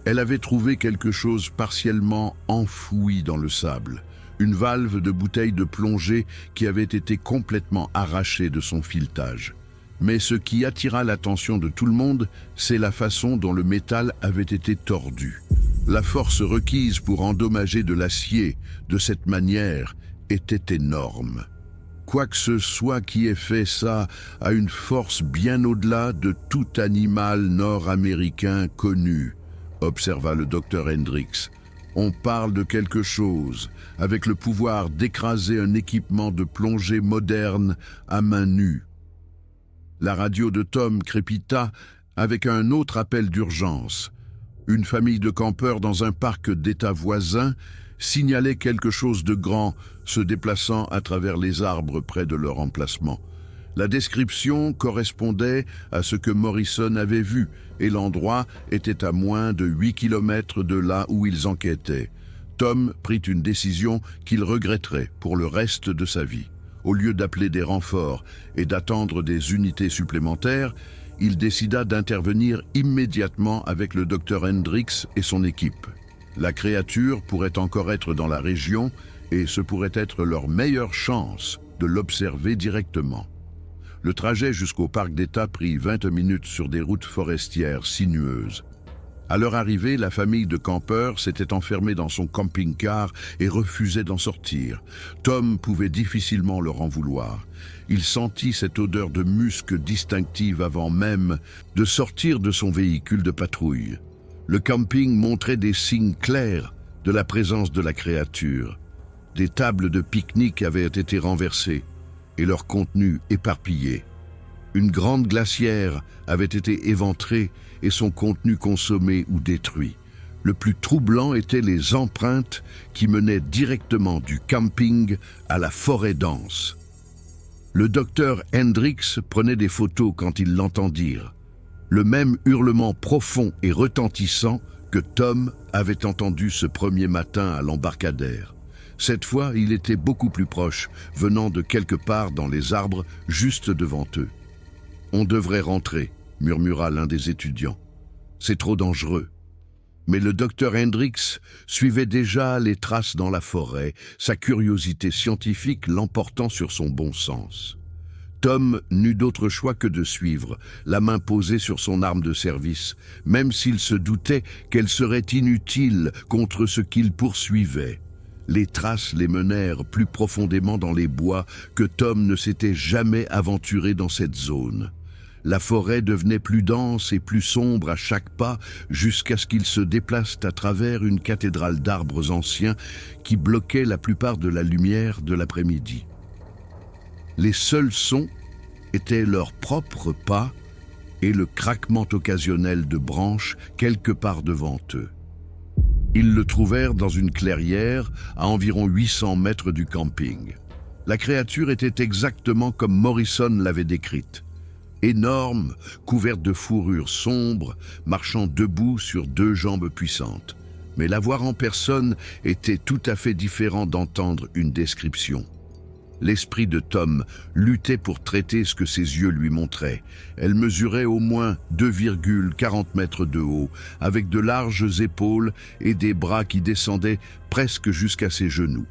Elle avait trouvé quelque chose partiellement enfoui dans le sable. Une valve de bouteille de plongée qui avait été complètement arrachée de son filetage. Mais ce qui attira l'attention de tout le monde, c'est la façon dont le métal avait été tordu. La force requise pour endommager de l'acier de cette manière était énorme. Quoi que ce soit qui ait fait ça a une force bien au-delà de tout animal nord-américain connu, observa le docteur Hendricks. On parle de quelque chose, avec le pouvoir d'écraser un équipement de plongée moderne à main nue. La radio de Tom crépita avec un autre appel d'urgence. Une famille de campeurs dans un parc d'État voisin signalait quelque chose de grand se déplaçant à travers les arbres près de leur emplacement. La description correspondait à ce que Morrison avait vu et l'endroit était à moins de 8 kilomètres de là où ils enquêtaient. Tom prit une décision qu'il regretterait pour le reste de sa vie. Au lieu d'appeler des renforts et d'attendre des unités supplémentaires, il décida d'intervenir immédiatement avec le docteur Hendricks et son équipe. La créature pourrait encore être dans la région et ce pourrait être leur meilleure chance de l'observer directement. Le trajet jusqu'au parc d'État prit 20 minutes sur des routes forestières sinueuses. À leur arrivée, la famille de campeurs s'était enfermée dans son camping-car et refusait d'en sortir. Tom pouvait difficilement leur en vouloir. Il sentit cette odeur de musc distinctive avant même de sortir de son véhicule de patrouille. Le camping montrait des signes clairs de la présence de la créature. Des tables de pique-nique avaient été renversées et leur contenu éparpillé. Une grande glacière avait été éventrée et son contenu consommé ou détruit. Le plus troublant étaient les empreintes qui menaient directement du camping à la forêt dense. Le docteur Hendricks prenait des photos quand ils l'entendirent. Le même hurlement profond et retentissant que Tom avait entendu ce premier matin à l'embarcadère. Cette fois, il était beaucoup plus proche, venant de quelque part dans les arbres juste devant eux. « On devrait rentrer », murmura l'un des étudiants. « C'est trop dangereux. » Mais le docteur Hendricks suivait déjà les traces dans la forêt, sa curiosité scientifique l'emportant sur son bon sens. Tom n'eut d'autre choix que de suivre, la main posée sur son arme de service, même s'il se doutait qu'elle serait inutile contre ce qu'il poursuivait. Les traces les menèrent plus profondément dans les bois que Tom ne s'était jamais aventuré dans cette zone. La forêt devenait plus dense et plus sombre à chaque pas jusqu'à ce qu'ils se déplacent à travers une cathédrale d'arbres anciens qui bloquait la plupart de la lumière de l'après-midi. Les seuls sons étaient leurs propres pas et le craquement occasionnel de branches quelque part devant eux. Ils le trouvèrent dans une clairière à environ 800 mètres du camping. La créature était exactement comme Morrison l'avait décrite. Énorme, couverte de fourrure sombre, marchant debout sur deux jambes puissantes. Mais la voir en personne était tout à fait différent d'entendre une description. L'esprit de Tom luttait pour traiter ce que ses yeux lui montraient. Elle mesurait au moins 2,40 mètres de haut, avec de larges épaules et des bras qui descendaient presque jusqu'à ses genoux.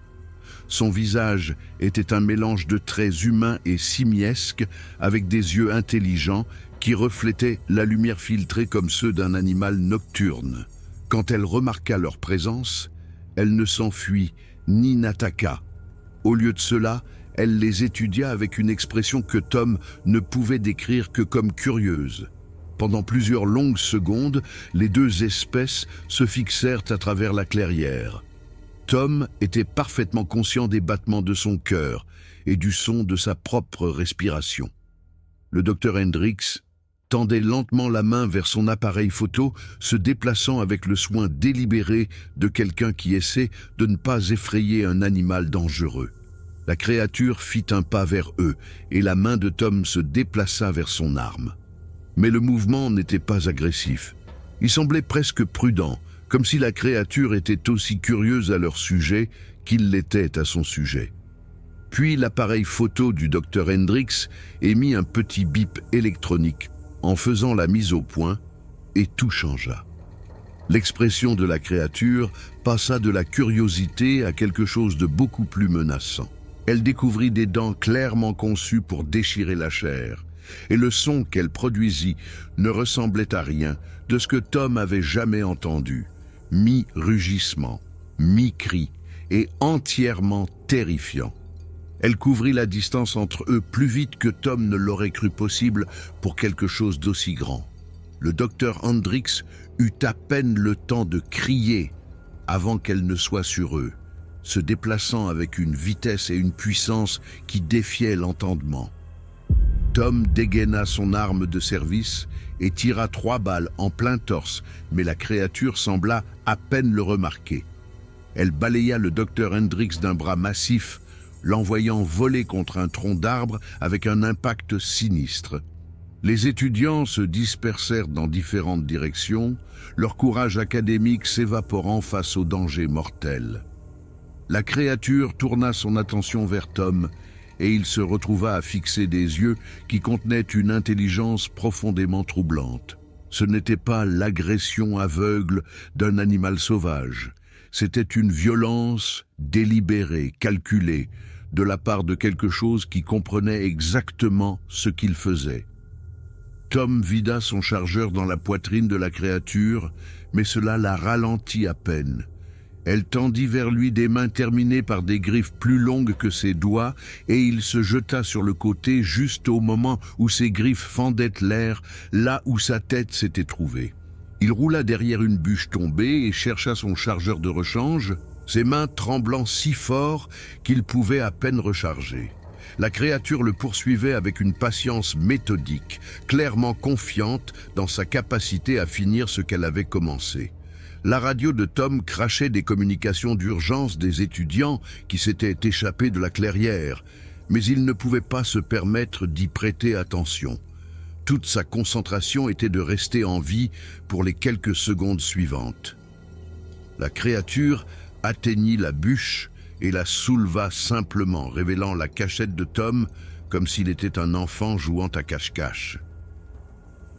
Son visage était un mélange de traits humains et simiesques, avec des yeux intelligents qui reflétaient la lumière filtrée comme ceux d'un animal nocturne. Quand elle remarqua leur présence, elle ne s'enfuit ni n'attaqua. Au lieu de cela, elle les étudia avec une expression que Tom ne pouvait décrire que comme curieuse. Pendant plusieurs longues secondes, les deux espèces se fixèrent à travers la clairière. Tom était parfaitement conscient des battements de son cœur et du son de sa propre respiration. Le docteur Hendricks tendait lentement la main vers son appareil photo, se déplaçant avec le soin délibéré de quelqu'un qui essaie de ne pas effrayer un animal dangereux. La créature fit un pas vers eux et la main de Tom se déplaça vers son arme. Mais le mouvement n'était pas agressif. Il semblait presque prudent, comme si la créature était aussi curieuse à leur sujet qu'il l'était à son sujet. Puis l'appareil photo du docteur Hendricks émit un petit bip électronique en faisant la mise au point, et tout changea. L'expression de la créature passa de la curiosité à quelque chose de beaucoup plus menaçant. Elle découvrit des dents clairement conçues pour déchirer la chair, et le son qu'elle produisit ne ressemblait à rien de ce que Tom avait jamais entendu, mi-rugissement, mi-cri, et entièrement terrifiant. Elle couvrit la distance entre eux plus vite que Tom ne l'aurait cru possible pour quelque chose d'aussi grand. Le docteur Hendricks eut à peine le temps de crier avant qu'elle ne soit sur eux, se déplaçant avec une vitesse et une puissance qui défiaient l'entendement. Tom dégaina son arme de service et tira 3 balles en plein torse, mais la créature sembla à peine le remarquer. Elle balaya le docteur Hendricks d'un bras massif, l'envoyant voler contre un tronc d'arbre avec un impact sinistre. Les étudiants se dispersèrent dans différentes directions, leur courage académique s'évaporant face au danger mortel. La créature tourna son attention vers Tom et il se retrouva à fixer des yeux qui contenaient une intelligence profondément troublante. Ce n'était pas l'agression aveugle d'un animal sauvage, c'était une violence délibérée, calculée, de la part de quelque chose qui comprenait exactement ce qu'il faisait. Tom vida son chargeur dans la poitrine de la créature, mais cela la ralentit à peine. Elle tendit vers lui des mains terminées par des griffes plus longues que ses doigts, et il se jeta sur le côté juste au moment où ses griffes fendaient l'air, là où sa tête s'était trouvée. Il roula derrière une bûche tombée et chercha son chargeur de rechange, ses mains tremblant si fort qu'il pouvait à peine recharger. La créature le poursuivait avec une patience méthodique, clairement confiante dans sa capacité à finir ce qu'elle avait commencé. La radio de Tom crachait des communications d'urgence des étudiants qui s'étaient échappés de la clairière, mais il ne pouvait pas se permettre d'y prêter attention. Toute sa concentration était de rester en vie pour les quelques secondes suivantes. La créature atteignit la bûche et la souleva simplement, révélant la cachette de Tom comme s'il était un enfant jouant à cache-cache.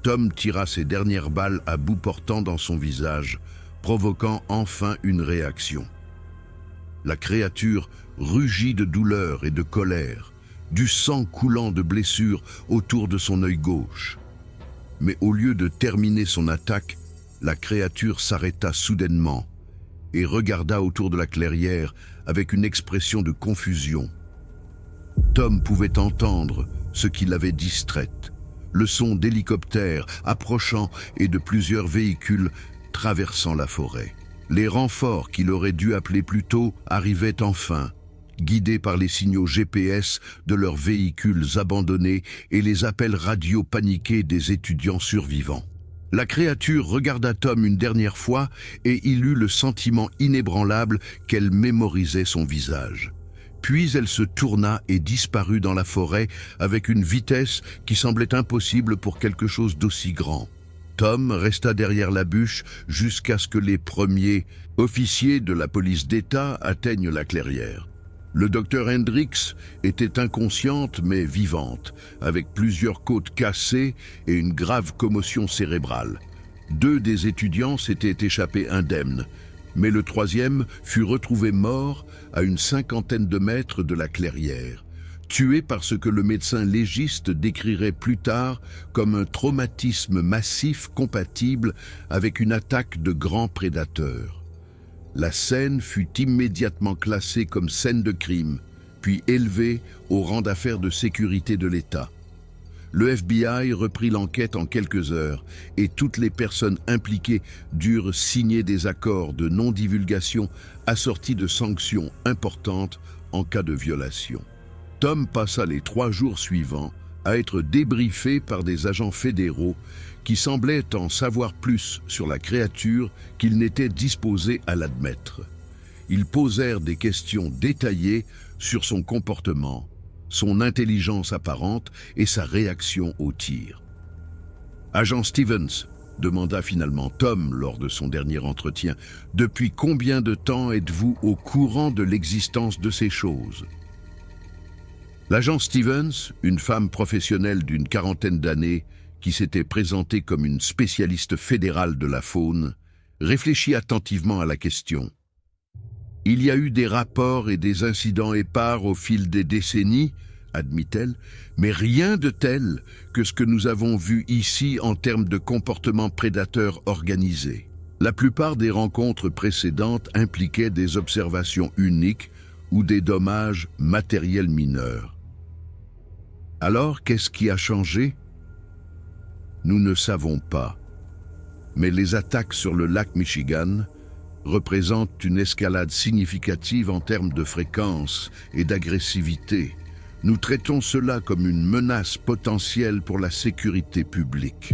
Tom tira ses dernières balles à bout portant dans son visage, provoquant enfin une réaction. La créature rugit de douleur et de colère, du sang coulant de blessures autour de son œil gauche. Mais au lieu de terminer son attaque, la créature s'arrêta soudainement et regarda autour de la clairière avec une expression de confusion. Tom pouvait entendre ce qui l'avait distraite, le son d'hélicoptères approchant et de plusieurs véhicules traversant la forêt. Les renforts qu'il aurait dû appeler plus tôt arrivaient enfin, guidés par les signaux GPS de leurs véhicules abandonnés et les appels radio paniqués des étudiants survivants. La créature regarda Tom une dernière fois et il eut le sentiment inébranlable qu'elle mémorisait son visage. Puis elle se tourna et disparut dans la forêt avec une vitesse qui semblait impossible pour quelque chose d'aussi grand. Tom resta derrière la bûche jusqu'à ce que les premiers officiers de la police d'État atteignent la clairière. Le docteur Hendricks était inconsciente mais vivante, avec plusieurs côtes cassées et une grave commotion cérébrale. 2 des étudiants s'étaient échappés indemnes, mais le 3e fut retrouvé mort à une 50aine de mètres de la clairière, tué par ce que le médecin légiste décrirait plus tard comme un traumatisme massif compatible avec une attaque de grands prédateurs. La scène fut immédiatement classée comme scène de crime, puis élevée au rang d'affaire de sécurité de l'État. Le FBI reprit l'enquête en quelques heures et toutes les personnes impliquées durent signer des accords de non-divulgation assortis de sanctions importantes en cas de violation. Tom passa les 3 jours suivants à être débriefé par des agents fédéraux qui semblaient en savoir plus sur la créature qu'ils n'étaient disposés à l'admettre. Ils posèrent des questions détaillées sur son comportement, son intelligence apparente et sa réaction au tir. « Agent Stevens », demanda finalement Tom lors de son dernier entretien, « depuis combien de temps êtes-vous au courant de l'existence de ces choses ?» L'agent Stevens, une femme professionnelle d'une 40aine d'années, qui s'était présentée comme une spécialiste fédérale de la faune, réfléchit attentivement à la question. « Il y a eu des rapports et des incidents épars au fil des décennies, admit-elle, mais rien de tel que ce que nous avons vu ici en termes de comportement prédateur organisé. La plupart des rencontres précédentes impliquaient des observations uniques ou des dommages matériels mineurs. Alors, qu'est-ce qui a changé ? Nous ne savons pas. Mais les attaques sur le lac Michigan représentent une escalade significative en termes de fréquence et d'agressivité. Nous traitons cela comme une menace potentielle pour la sécurité publique.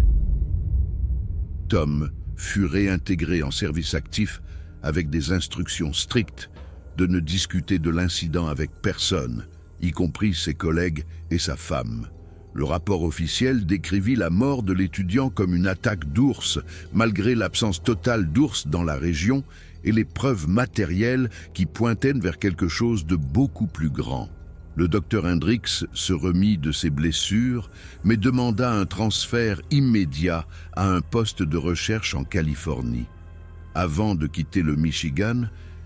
Tom fut réintégré en service actif avec des instructions strictes de ne discuter de l'incident avec personne, y compris ses collègues et sa femme. Le rapport officiel décrivit la mort de l'étudiant comme une attaque d'ours, malgré l'absence totale d'ours dans la région et les preuves matérielles qui pointaient vers quelque chose de beaucoup plus grand. Le docteur Hendricks se remit de ses blessures, mais demanda un transfert immédiat à un poste de recherche en Californie. Avant de quitter le Michigan,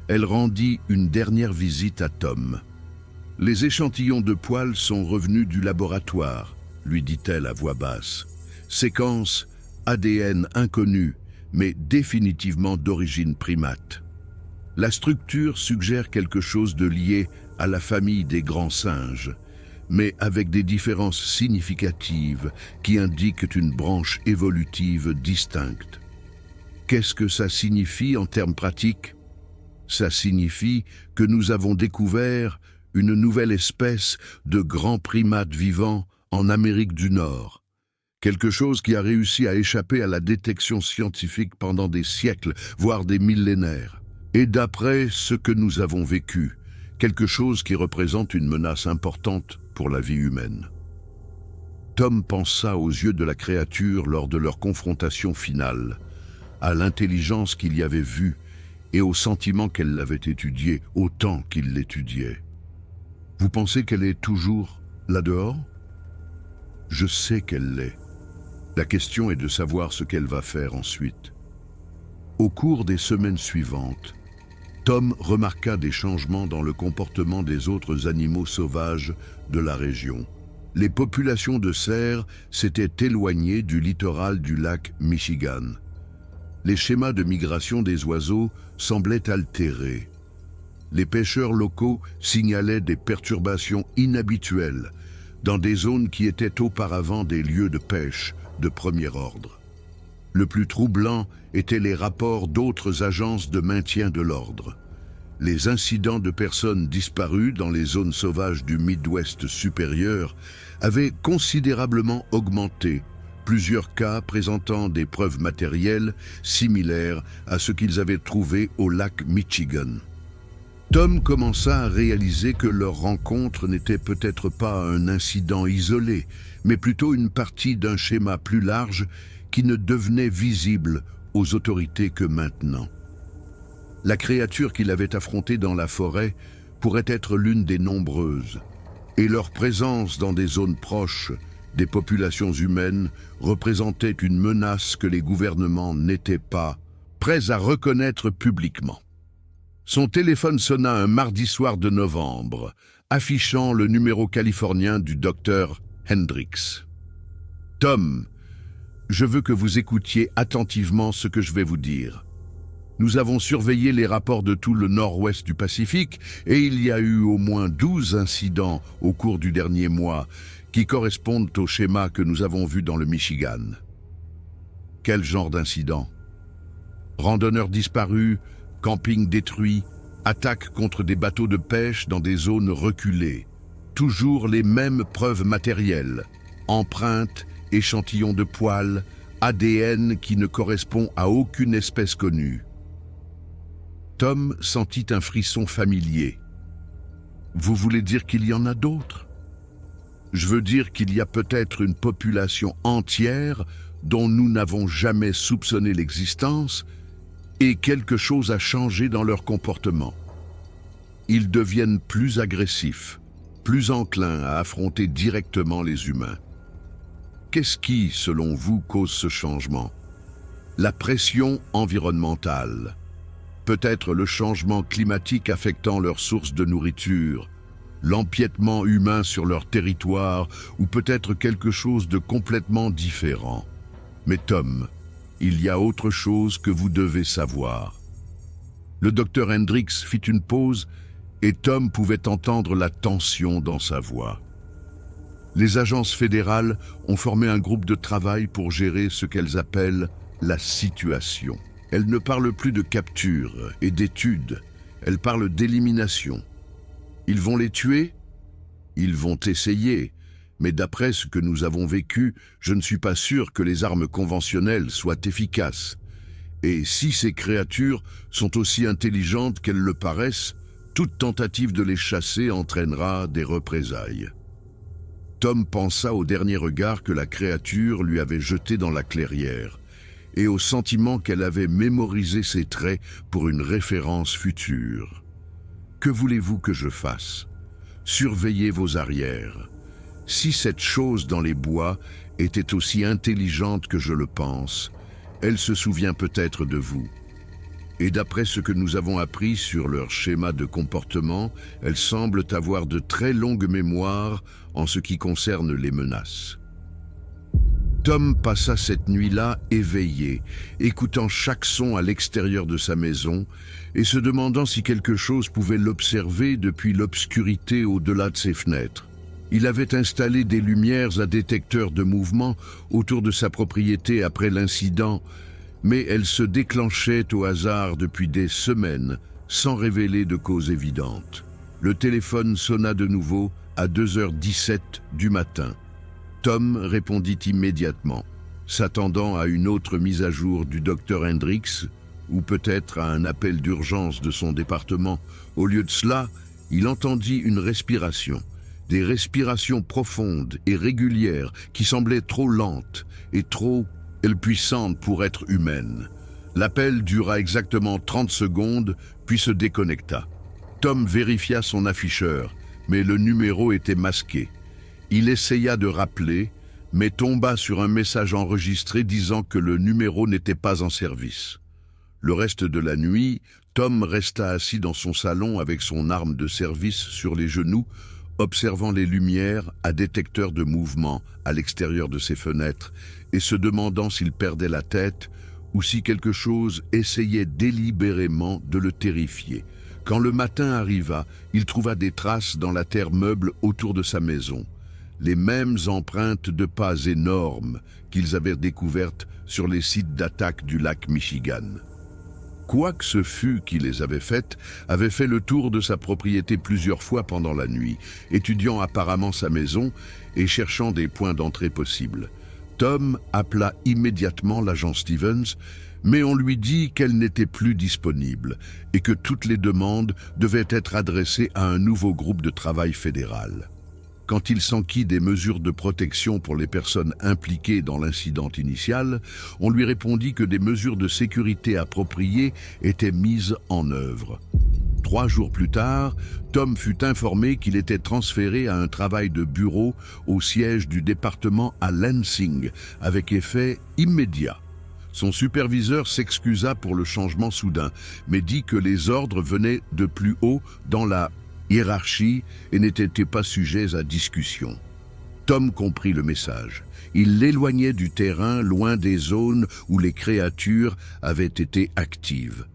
elle rendit une dernière visite à Tom. « Les échantillons de poils sont revenus du laboratoire », lui dit-elle à voix basse. « Séquence ADN inconnue, mais définitivement d'origine primate. La structure suggère quelque chose de lié à la famille des grands singes, mais avec des différences significatives qui indiquent une branche évolutive distincte. Qu'est-ce que ça signifie en termes pratiques ? Ça signifie que nous avons découvert une nouvelle espèce de grands primates vivants en Amérique du Nord. Quelque chose qui a réussi à échapper à la détection scientifique pendant des siècles, voire des millénaires. Et d'après ce que nous avons vécu, quelque chose qui représente une menace importante pour la vie humaine. Tom pensa aux yeux de la créature lors de leur confrontation finale, à l'intelligence qu'il y avait vue et au sentiment qu'elle l'avait étudié autant qu'il l'étudiait. Vous pensez qu'elle est toujours là-dehors? Je sais qu'elle l'est. La question est de savoir ce qu'elle va faire ensuite. Au cours des semaines suivantes, Tom remarqua des changements dans le comportement des autres animaux sauvages de la région. Les populations de cerfs s'étaient éloignées du littoral du lac Michigan. Les schémas de migration des oiseaux semblaient altérés. Les pêcheurs locaux signalaient des perturbations inhabituelles dans des zones qui étaient auparavant des lieux de pêche de premier ordre. Le plus troublant étaient les rapports d'autres agences de maintien de l'ordre. Les incidents de personnes disparues dans les zones sauvages du Midwest supérieur avaient considérablement augmenté, plusieurs cas présentant des preuves matérielles similaires à ce qu'ils avaient trouvé au lac Michigan. Tom commença à réaliser que leur rencontre n'était peut-être pas un incident isolé, mais plutôt une partie d'un schéma plus large qui ne devenait visible aux autorités que maintenant. La créature qu'il avait affrontée dans la forêt pourrait être l'une des nombreuses, et leur présence dans des zones proches des populations humaines représentait une menace que les gouvernements n'étaient pas prêts à reconnaître publiquement. Son téléphone sonna un mardi soir de novembre, affichant le numéro californien du docteur Hendricks. « Tom, je veux que vous écoutiez attentivement ce que je vais vous dire. Nous avons surveillé les rapports de tout le nord-ouest du Pacifique et il y a eu au moins 12 incidents au cours du dernier mois qui correspondent au schéma que nous avons vu dans le Michigan. » Quel genre d'incidents? Randonneurs disparus, camping détruit, attaques contre des bateaux de pêche dans des zones reculées. Toujours les mêmes preuves matérielles, empreintes, échantillons de poils, ADN qui ne correspond à aucune espèce connue. Tom sentit un frisson familier. Vous voulez dire qu'il y en a d'autres? Je veux dire qu'il y a peut-être une population entière dont nous n'avons jamais soupçonné l'existence et quelque chose a changé dans leur comportement. Ils deviennent plus agressifs, plus enclins à affronter directement les humains. Qu'est-ce qui, selon vous, cause ce changement? La pression environnementale. Peut-être le changement climatique affectant leurs sources de nourriture, l'empiètement humain sur leur territoire, ou peut-être quelque chose de complètement différent. Mais Tom, il y a autre chose que vous devez savoir. Le docteur Hendricks fit une pause et Tom pouvait entendre la tension dans sa voix. Les agences fédérales ont formé un groupe de travail pour gérer ce qu'elles appellent la situation. Elles ne parlent plus de capture et d'études, elles parlent d'élimination. Ils vont les tuer? Ils vont essayer, mais d'après ce que nous avons vécu, je ne suis pas sûr que les armes conventionnelles soient efficaces. Et si ces créatures sont aussi intelligentes qu'elles le paraissent, toute tentative de les chasser entraînera des représailles. Tom pensa au dernier regard que la créature lui avait jeté dans la clairière et au sentiment qu'elle avait mémorisé ses traits pour une référence future. Que voulez-vous que je fasse? Surveillez vos arrières. Si cette chose dans les bois était aussi intelligente que je le pense, elle se souvient peut-être de vous. Et d'après ce que nous avons appris sur leur schéma de comportement, elles semblent avoir de très longues mémoires en ce qui concerne les menaces. Tom passa cette nuit-là éveillé, écoutant chaque son à l'extérieur de sa maison et se demandant si quelque chose pouvait l'observer depuis l'obscurité au-delà de ses fenêtres. Il avait installé des lumières à détecteur de mouvement autour de sa propriété après l'incident, mais elles se déclenchaient au hasard depuis des semaines, sans révéler de cause évidente. Le téléphone sonna de nouveau à 2h17 du matin. Tom répondit immédiatement, s'attendant à une autre mise à jour du docteur Hendricks, ou peut-être à un appel d'urgence de son département. Au lieu de cela, Il entendit une respiration, des respirations profondes et régulières qui semblaient trop lentes et trop puissantes pour être humaines. L'appel dura exactement 30 secondes, puis se déconnecta. Tom vérifia son afficheur, mais le numéro était masqué. Il essaya de rappeler, mais tomba sur un message enregistré disant que le numéro n'était pas en service. Le reste de la nuit, Tom resta assis dans son salon avec son arme de service sur les genoux, observant les lumières à détecteur de mouvement à l'extérieur de ses fenêtres et se demandant s'il perdait la tête ou si quelque chose essayait délibérément de le terrifier. Quand le matin arriva, il trouva des traces dans la terre meuble autour de sa maison, les mêmes empreintes de pas énormes qu'ils avaient découvertes sur les sites d'attaque du lac Michigan. Quoi que ce fût qui les avait faites, avait fait le tour de sa propriété plusieurs fois pendant la nuit, étudiant apparemment sa maison et cherchant des points d'entrée possibles. Tom appela immédiatement l'agent Stevens, mais on lui dit qu'elle n'était plus disponible et que toutes les demandes devaient être adressées à un nouveau groupe de travail fédéral. Quand il s'enquit des mesures de protection pour les personnes impliquées dans l'incident initial, on lui répondit que des mesures de sécurité appropriées étaient mises en œuvre. 3 jours plus tard, Tom fut informé qu'il était transféré à un travail de bureau au siège du département à Lansing, avec effet immédiat. Son superviseur s'excusa pour le changement soudain, mais dit que les ordres venaient de plus haut dans la hiérarchie et n'étaient pas sujets à discussion. Tom comprit le message. Il l'éloignait du terrain, loin des zones où les créatures avaient été actives.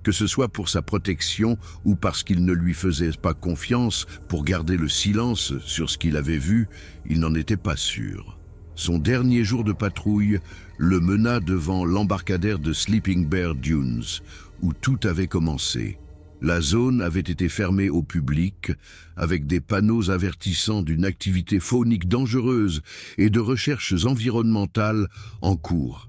Que ce soit pour sa protection ou parce qu'il ne lui faisait pas confiance pour garder le silence sur ce qu'il avait vu, il n'en était pas sûr. Son dernier jour de patrouille le mena devant l'embarcadère de Sleeping Bear Dunes, où tout avait commencé. La zone avait été fermée au public, avec des panneaux avertissant d'une activité faunique dangereuse et de recherches environnementales en cours.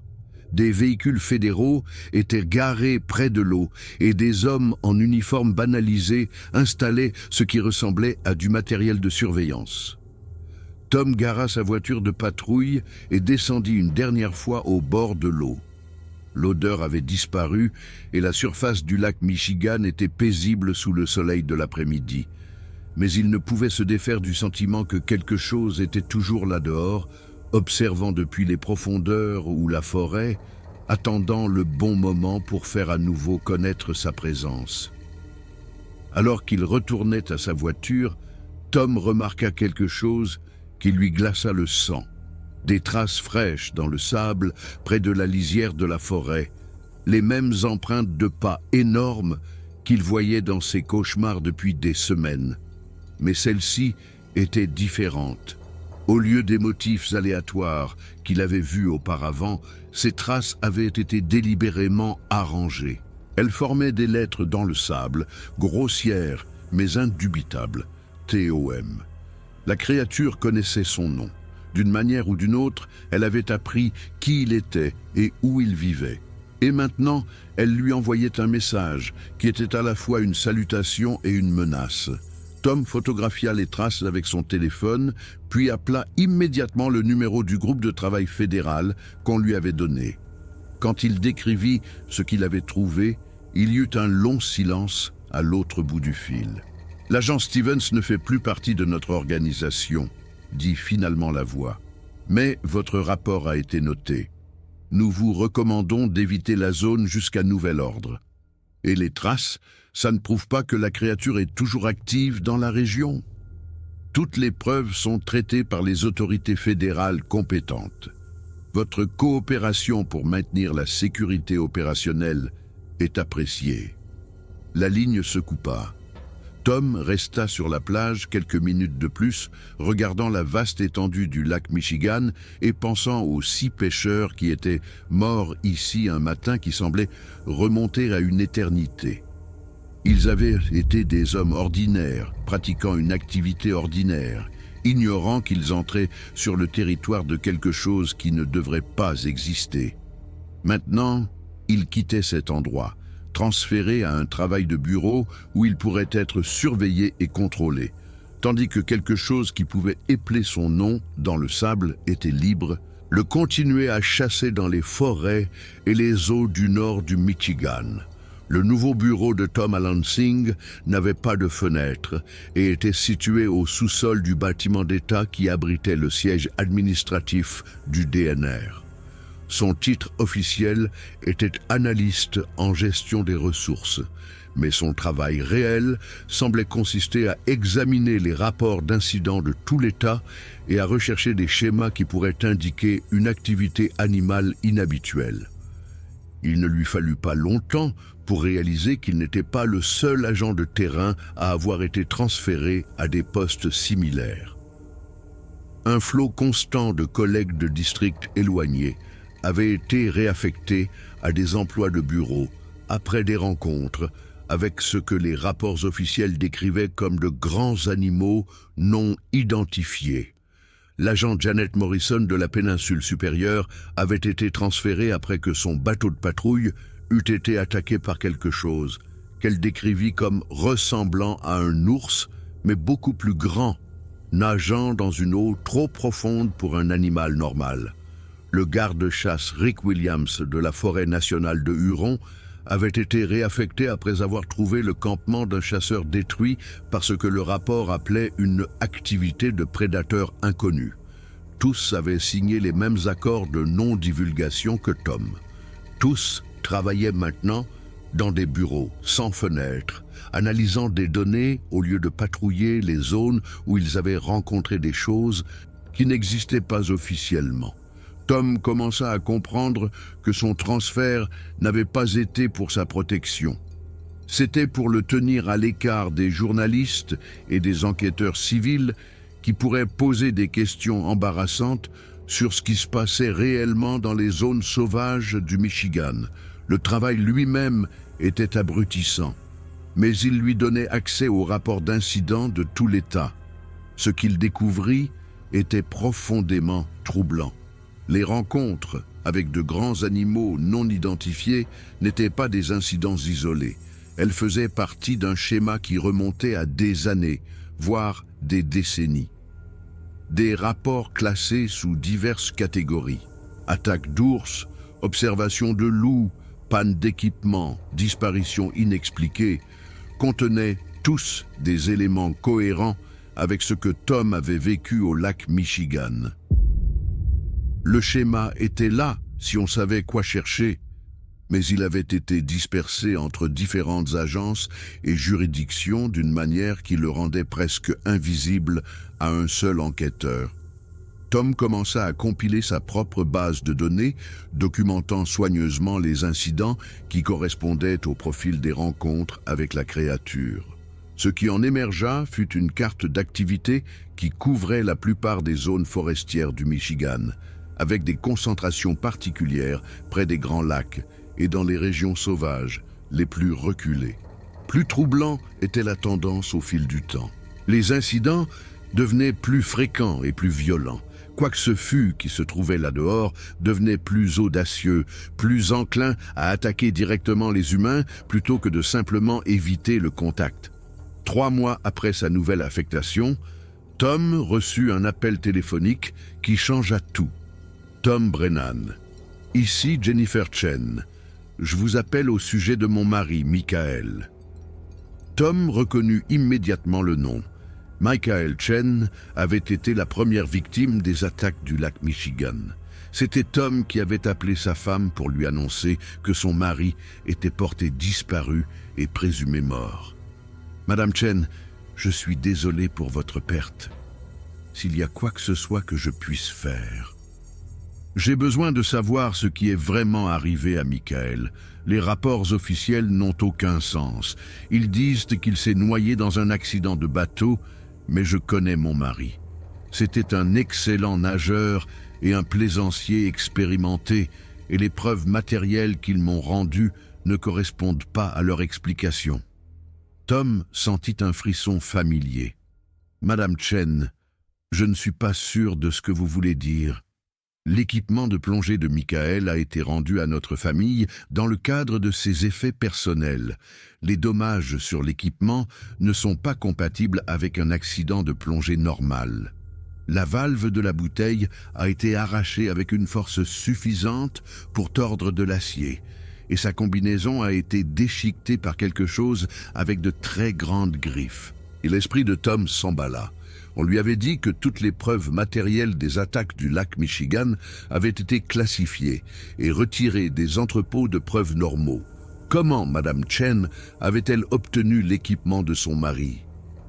Des véhicules fédéraux étaient garés près de l'eau et des hommes en uniforme banalisé installaient ce qui ressemblait à du matériel de surveillance. Tom gara sa voiture de patrouille et descendit une dernière fois au bord de l'eau. L'odeur avait disparu et la surface du lac Michigan était paisible sous le soleil de l'après-midi. Mais il ne pouvait se défaire du sentiment que quelque chose était toujours là dehors, observant depuis les profondeurs ou la forêt, attendant le bon moment pour faire à nouveau connaître sa présence. Alors qu'il retournait à sa voiture, Tom remarqua quelque chose qui lui glaça le sang. Des traces fraîches dans le sable près de la lisière de la forêt, les mêmes empreintes de pas énormes qu'il voyait dans ses cauchemars depuis des semaines. Mais celles-ci étaient différentes. Au lieu des motifs aléatoires qu'il avait vus auparavant, ces traces avaient été délibérément arrangées. Elles formaient des lettres dans le sable, grossières mais indubitables, TOM. La créature connaissait son nom. D'une manière ou d'une autre, elle avait appris qui il était et où il vivait. Et maintenant, elle lui envoyait un message qui était à la fois une salutation et une menace. Tom photographia les traces avec son téléphone, puis appela immédiatement le numéro du groupe de travail fédéral qu'on lui avait donné. Quand il décrivit ce qu'il avait trouvé, il y eut un long silence à l'autre bout du fil. « L'agent Stevens ne fait plus partie de notre organisation », dit finalement la voix. « Mais votre rapport a été noté. Nous vous recommandons d'éviter la zone jusqu'à nouvel ordre. Et les traces, ça ne prouve pas que la créature est toujours active dans la région. Toutes les preuves sont traitées par les autorités fédérales compétentes. Votre coopération pour maintenir la sécurité opérationnelle est appréciée. » La ligne se coupa. Tom resta sur la plage quelques minutes de plus, regardant la vaste étendue du lac Michigan et pensant aux 6 pêcheurs qui étaient morts ici un matin qui semblait remonter à une éternité. Ils avaient été des hommes ordinaires, pratiquant une activité ordinaire, ignorant qu'ils entraient sur le territoire de quelque chose qui ne devrait pas exister. Maintenant, ils quittaient cet endroit, transféré à un travail de bureau où il pourrait être surveillé et contrôlé, tandis que quelque chose qui pouvait épeler son nom dans le sable était libre, le continuer à chasser dans les forêts et les eaux du nord du Michigan. Le nouveau bureau de Tom Lansing n'avait pas de fenêtre et était situé au sous-sol du bâtiment d'État qui abritait le siège administratif du DNR. Son titre officiel était analyste en gestion des ressources, mais son travail réel semblait consister à examiner les rapports d'incidents de tout l'État et à rechercher des schémas qui pourraient indiquer une activité animale inhabituelle. Il ne lui fallut pas longtemps pour réaliser qu'il n'était pas le seul agent de terrain à avoir été transféré à des postes similaires. Un flot constant de collègues de districts éloignés avait été réaffecté à des emplois de bureau après des rencontres avec ce que les rapports officiels décrivaient comme de grands animaux non identifiés. L'agent Janet Morrison de la péninsule supérieure avait été transféré après que son bateau de patrouille eût été attaqué par quelque chose qu'elle décrivit comme ressemblant à un ours, mais beaucoup plus grand, nageant dans une eau trop profonde pour un animal normal. Le garde-chasse Rick Williams de la forêt nationale de Huron avait été réaffecté après avoir trouvé le campement d'un chasseur détruit par ce que le rapport appelait une activité de prédateur inconnu. Tous avaient signé les mêmes accords de non-divulgation que Tom. Tous travaillaient maintenant dans des bureaux sans fenêtres, analysant des données au lieu de patrouiller les zones où ils avaient rencontré des choses qui n'existaient pas officiellement. Tom commença à comprendre que son transfert n'avait pas été pour sa protection. C'était pour le tenir à l'écart des journalistes et des enquêteurs civils qui pourraient poser des questions embarrassantes sur ce qui se passait réellement dans les zones sauvages du Michigan. Le travail lui-même était abrutissant, mais il lui donnait accès aux rapports d'incidents de tout l'État. Ce qu'il découvrit était profondément troublant. Les rencontres avec de grands animaux non identifiés n'étaient pas des incidents isolés. Elles faisaient partie d'un schéma qui remontait à des années, voire des décennies. Des rapports classés sous diverses catégories. Attaques d'ours, observations de loups, panne d'équipement, disparitions inexpliquées, contenaient tous des éléments cohérents avec ce que Tom avait vécu au lac Michigan. Le schéma était là si on savait quoi chercher, mais il avait été dispersé entre différentes agences et juridictions d'une manière qui le rendait presque invisible à un seul enquêteur. Tom commença à compiler sa propre base de données, documentant soigneusement les incidents qui correspondaient au profil des rencontres avec la créature. Ce qui en émergea fut une carte d'activité qui couvrait la plupart des zones forestières du Michigan, avec des concentrations particulières près des grands lacs et dans les régions sauvages les plus reculées. Plus troublant était la tendance au fil du temps. Les incidents devenaient plus fréquents et plus violents. Quoi que ce fût qui se trouvait là-dehors devenait plus audacieux, plus enclin à attaquer directement les humains plutôt que de simplement éviter le contact. 3 mois après sa nouvelle affectation, Tom reçut un appel téléphonique qui changea tout. Tom Brennan. Ici Jennifer Chen. Je vous appelle au sujet de mon mari, Michael. Tom reconnut immédiatement le nom. Michael Chen avait été la première victime des attaques du lac Michigan. C'était Tom qui avait appelé sa femme pour lui annoncer que son mari était porté disparu et présumé mort. « Madame Chen, je suis désolé pour votre perte. S'il y a quoi que ce soit que je puisse faire... » J'ai besoin de savoir ce qui est vraiment arrivé à Michael. Les rapports officiels n'ont aucun sens. Ils disent qu'il s'est noyé dans un accident de bateau, mais je connais mon mari. C'était un excellent nageur et un plaisancier expérimenté, et les preuves matérielles qu'ils m'ont rendues ne correspondent pas à leur explication. Tom sentit un frisson familier. « Madame Chen, je ne suis pas sûr de ce que vous voulez dire. L'équipement de plongée de Michael a été rendu à notre famille dans le cadre de ses effets personnels. Les dommages sur l'équipement ne sont pas compatibles avec un accident de plongée normal. La valve de la bouteille a été arrachée avec une force suffisante pour tordre de l'acier, et sa combinaison a été déchiquetée par quelque chose avec de très grandes griffes. Et l'esprit de Tom s'emballa. On lui avait dit que toutes les preuves matérielles des attaques du lac Michigan avaient été classifiées et retirées des entrepôts de preuves normaux. Comment Madame Chen avait-elle obtenu l'équipement de son mari?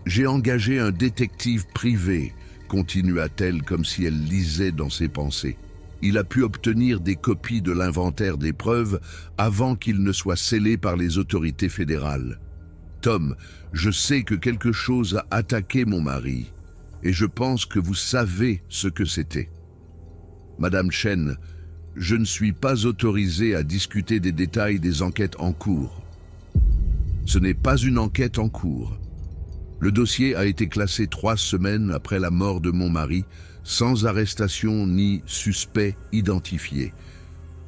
J'ai engagé un détective privé, continua-t-elle comme si elle lisait dans ses pensées. Il a pu obtenir des copies de l'inventaire des preuves avant qu'il ne soit scellé par les autorités fédérales. Tom, je sais que quelque chose a attaqué mon mari. Et je pense que vous savez ce que c'était. Madame Chen, je ne suis pas autorisé à discuter des détails des enquêtes en cours. Ce n'est pas une enquête en cours. Le dossier a été classé 3 semaines après la mort de mon mari, sans arrestation ni suspect identifié.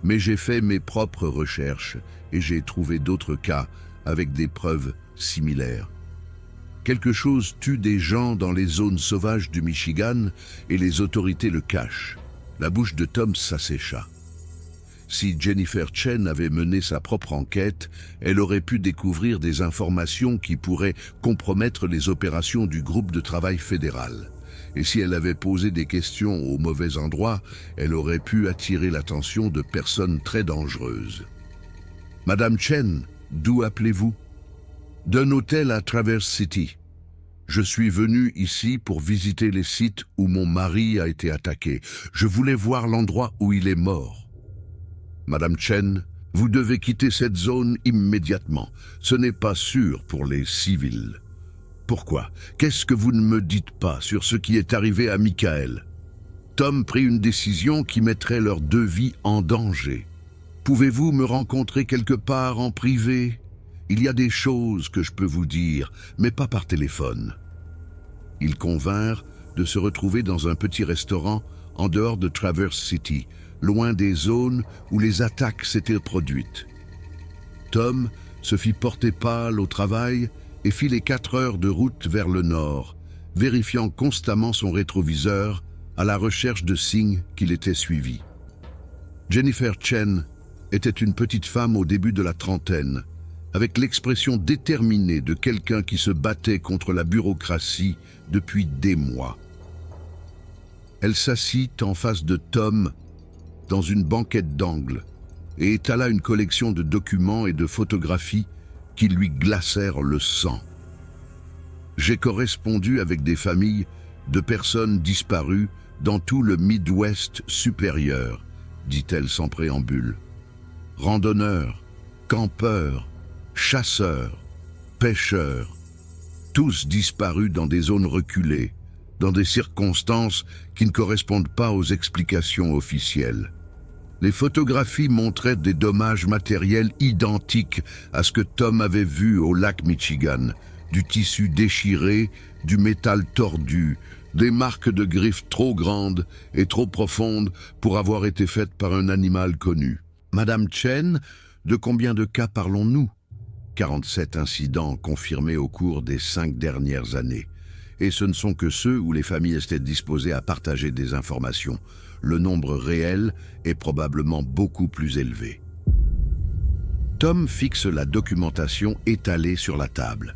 Mais j'ai fait mes propres recherches et j'ai trouvé d'autres cas avec des preuves similaires. Quelque chose tue des gens dans les zones sauvages du Michigan et les autorités le cachent. La bouche de Tom s'assécha. Si Jennifer Chen avait mené sa propre enquête, elle aurait pu découvrir des informations qui pourraient compromettre les opérations du groupe de travail fédéral. Et si elle avait posé des questions au mauvais endroit, elle aurait pu attirer l'attention de personnes très dangereuses. « Madame Chen, d'où appelez-vous » ? « D'un hôtel à Traverse City. Je suis venu ici pour visiter les sites où mon mari a été attaqué. Je voulais voir l'endroit où il est mort. » « Madame Chen, vous devez quitter cette zone immédiatement. Ce n'est pas sûr pour les civils. » « Pourquoi? Qu'est-ce que vous ne me dites pas sur ce qui est arrivé à Michael ?» Tom prit une décision qui mettrait leurs 2 vies en danger. « Pouvez-vous me rencontrer quelque part en privé? Il y a des choses que je peux vous dire, mais pas par téléphone. » Ils convinrent de se retrouver dans un petit restaurant en dehors de Traverse City, loin des zones où les attaques s'étaient produites. Tom se fit porter pâle au travail et fit les 4 heures de route vers le nord, vérifiant constamment son rétroviseur à la recherche de signes qu'il était suivi. Jennifer Chen était une petite femme au début de la trentaine, avec l'expression déterminée de quelqu'un qui se battait contre la bureaucratie depuis des mois. Elle s'assit en face de Tom dans une banquette d'angle et étala une collection de documents et de photographies qui lui glacèrent le sang. « J'ai correspondu avec des familles de personnes disparues dans tout le Midwest supérieur, dit-elle sans préambule. Randonneurs, campeurs, chasseurs, pêcheurs, tous disparus dans des zones reculées, dans des circonstances qui ne correspondent pas aux explications officielles. Les photographies montraient des dommages matériels identiques à ce que Tom avait vu au lac Michigan, du tissu déchiré, du métal tordu, des marques de griffes trop grandes et trop profondes pour avoir été faites par un animal connu. Madame Chen, de combien de cas parlons-nous? 47 incidents confirmés au cours des 5 dernières années. Et ce ne sont que ceux où les familles étaient disposées à partager des informations. Le nombre réel est probablement beaucoup plus élevé. Tom fixe la documentation étalée sur la table.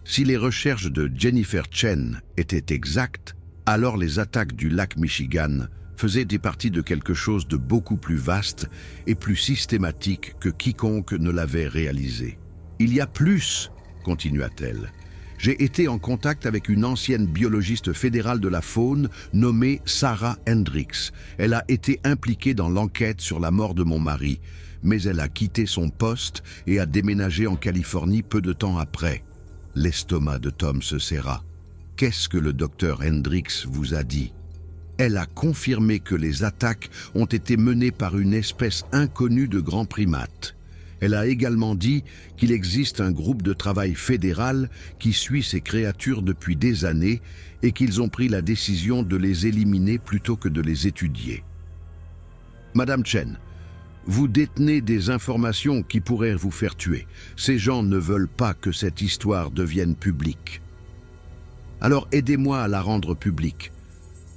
Si les recherches de Jennifer Chen étaient exactes, alors les attaques du lac Michigan faisaient partie de quelque chose de beaucoup plus vaste et plus systématique que quiconque ne l'avait réalisé. « Il y a plus », continua-t-elle. J'ai été en contact avec une ancienne biologiste fédérale de la faune nommée Sarah Hendricks. Elle a été impliquée dans l'enquête sur la mort de mon mari, mais elle a quitté son poste et a déménagé en Californie peu de temps après. L'estomac de Tom se serra. Qu'est-ce que le docteur Hendricks vous a dit? Elle a confirmé que les attaques ont été menées par une espèce inconnue de grands primates. Elle a également dit qu'il existe un groupe de travail fédéral qui suit ces créatures depuis des années et qu'ils ont pris la décision de les éliminer plutôt que de les étudier. Madame Chen, vous détenez des informations qui pourraient vous faire tuer. Ces gens ne veulent pas que cette histoire devienne publique. Alors aidez-moi à la rendre publique.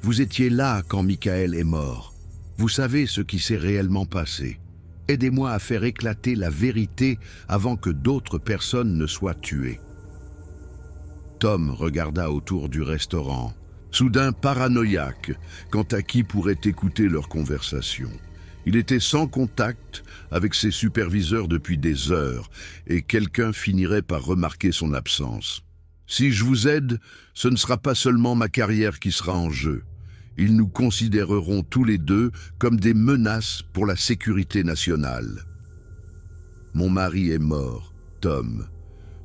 Vous étiez là quand Michael est mort. Vous savez ce qui s'est réellement passé. Aidez-moi à faire éclater la vérité avant que d'autres personnes ne soient tuées. Tom regarda autour du restaurant, soudain paranoïaque quant à qui pourrait écouter leur conversation. Il était sans contact avec ses superviseurs depuis des heures et quelqu'un finirait par remarquer son absence. Si je vous aide, ce ne sera pas seulement ma carrière qui sera en jeu. Ils nous considéreront tous les deux comme des menaces pour la sécurité nationale. Mon mari est mort, Tom,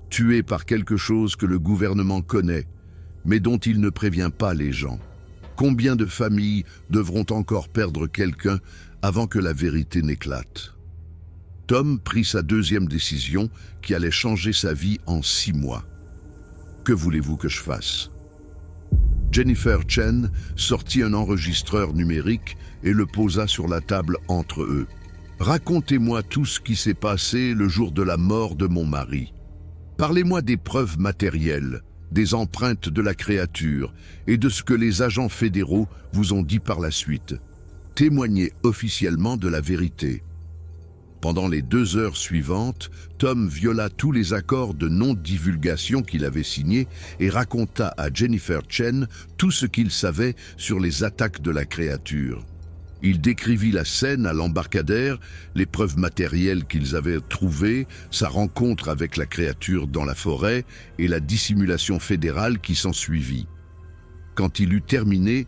tué par quelque chose que le gouvernement connaît, mais dont il ne prévient pas les gens. Combien de familles devront encore perdre quelqu'un avant que la vérité n'éclate? Tom prit sa deuxième décision qui allait changer sa vie en 6 mois. Que voulez-vous que je fasse? Jennifer Chen sortit un enregistreur numérique et le posa sur la table entre eux. Racontez-moi tout ce qui s'est passé le jour de la mort de mon mari. Parlez-moi des preuves matérielles, des empreintes de la créature et de ce que les agents fédéraux vous ont dit par la suite. Témoignez officiellement de la vérité. Pendant les 2 heures suivantes, Tom viola tous les accords de non-divulgation qu'il avait signés et raconta à Jennifer Chen tout ce qu'il savait sur les attaques de la créature. Il décrivit la scène à l'embarcadère, les preuves matérielles qu'ils avaient trouvées, sa rencontre avec la créature dans la forêt et la dissimulation fédérale qui s'ensuivit. Quand il eut terminé,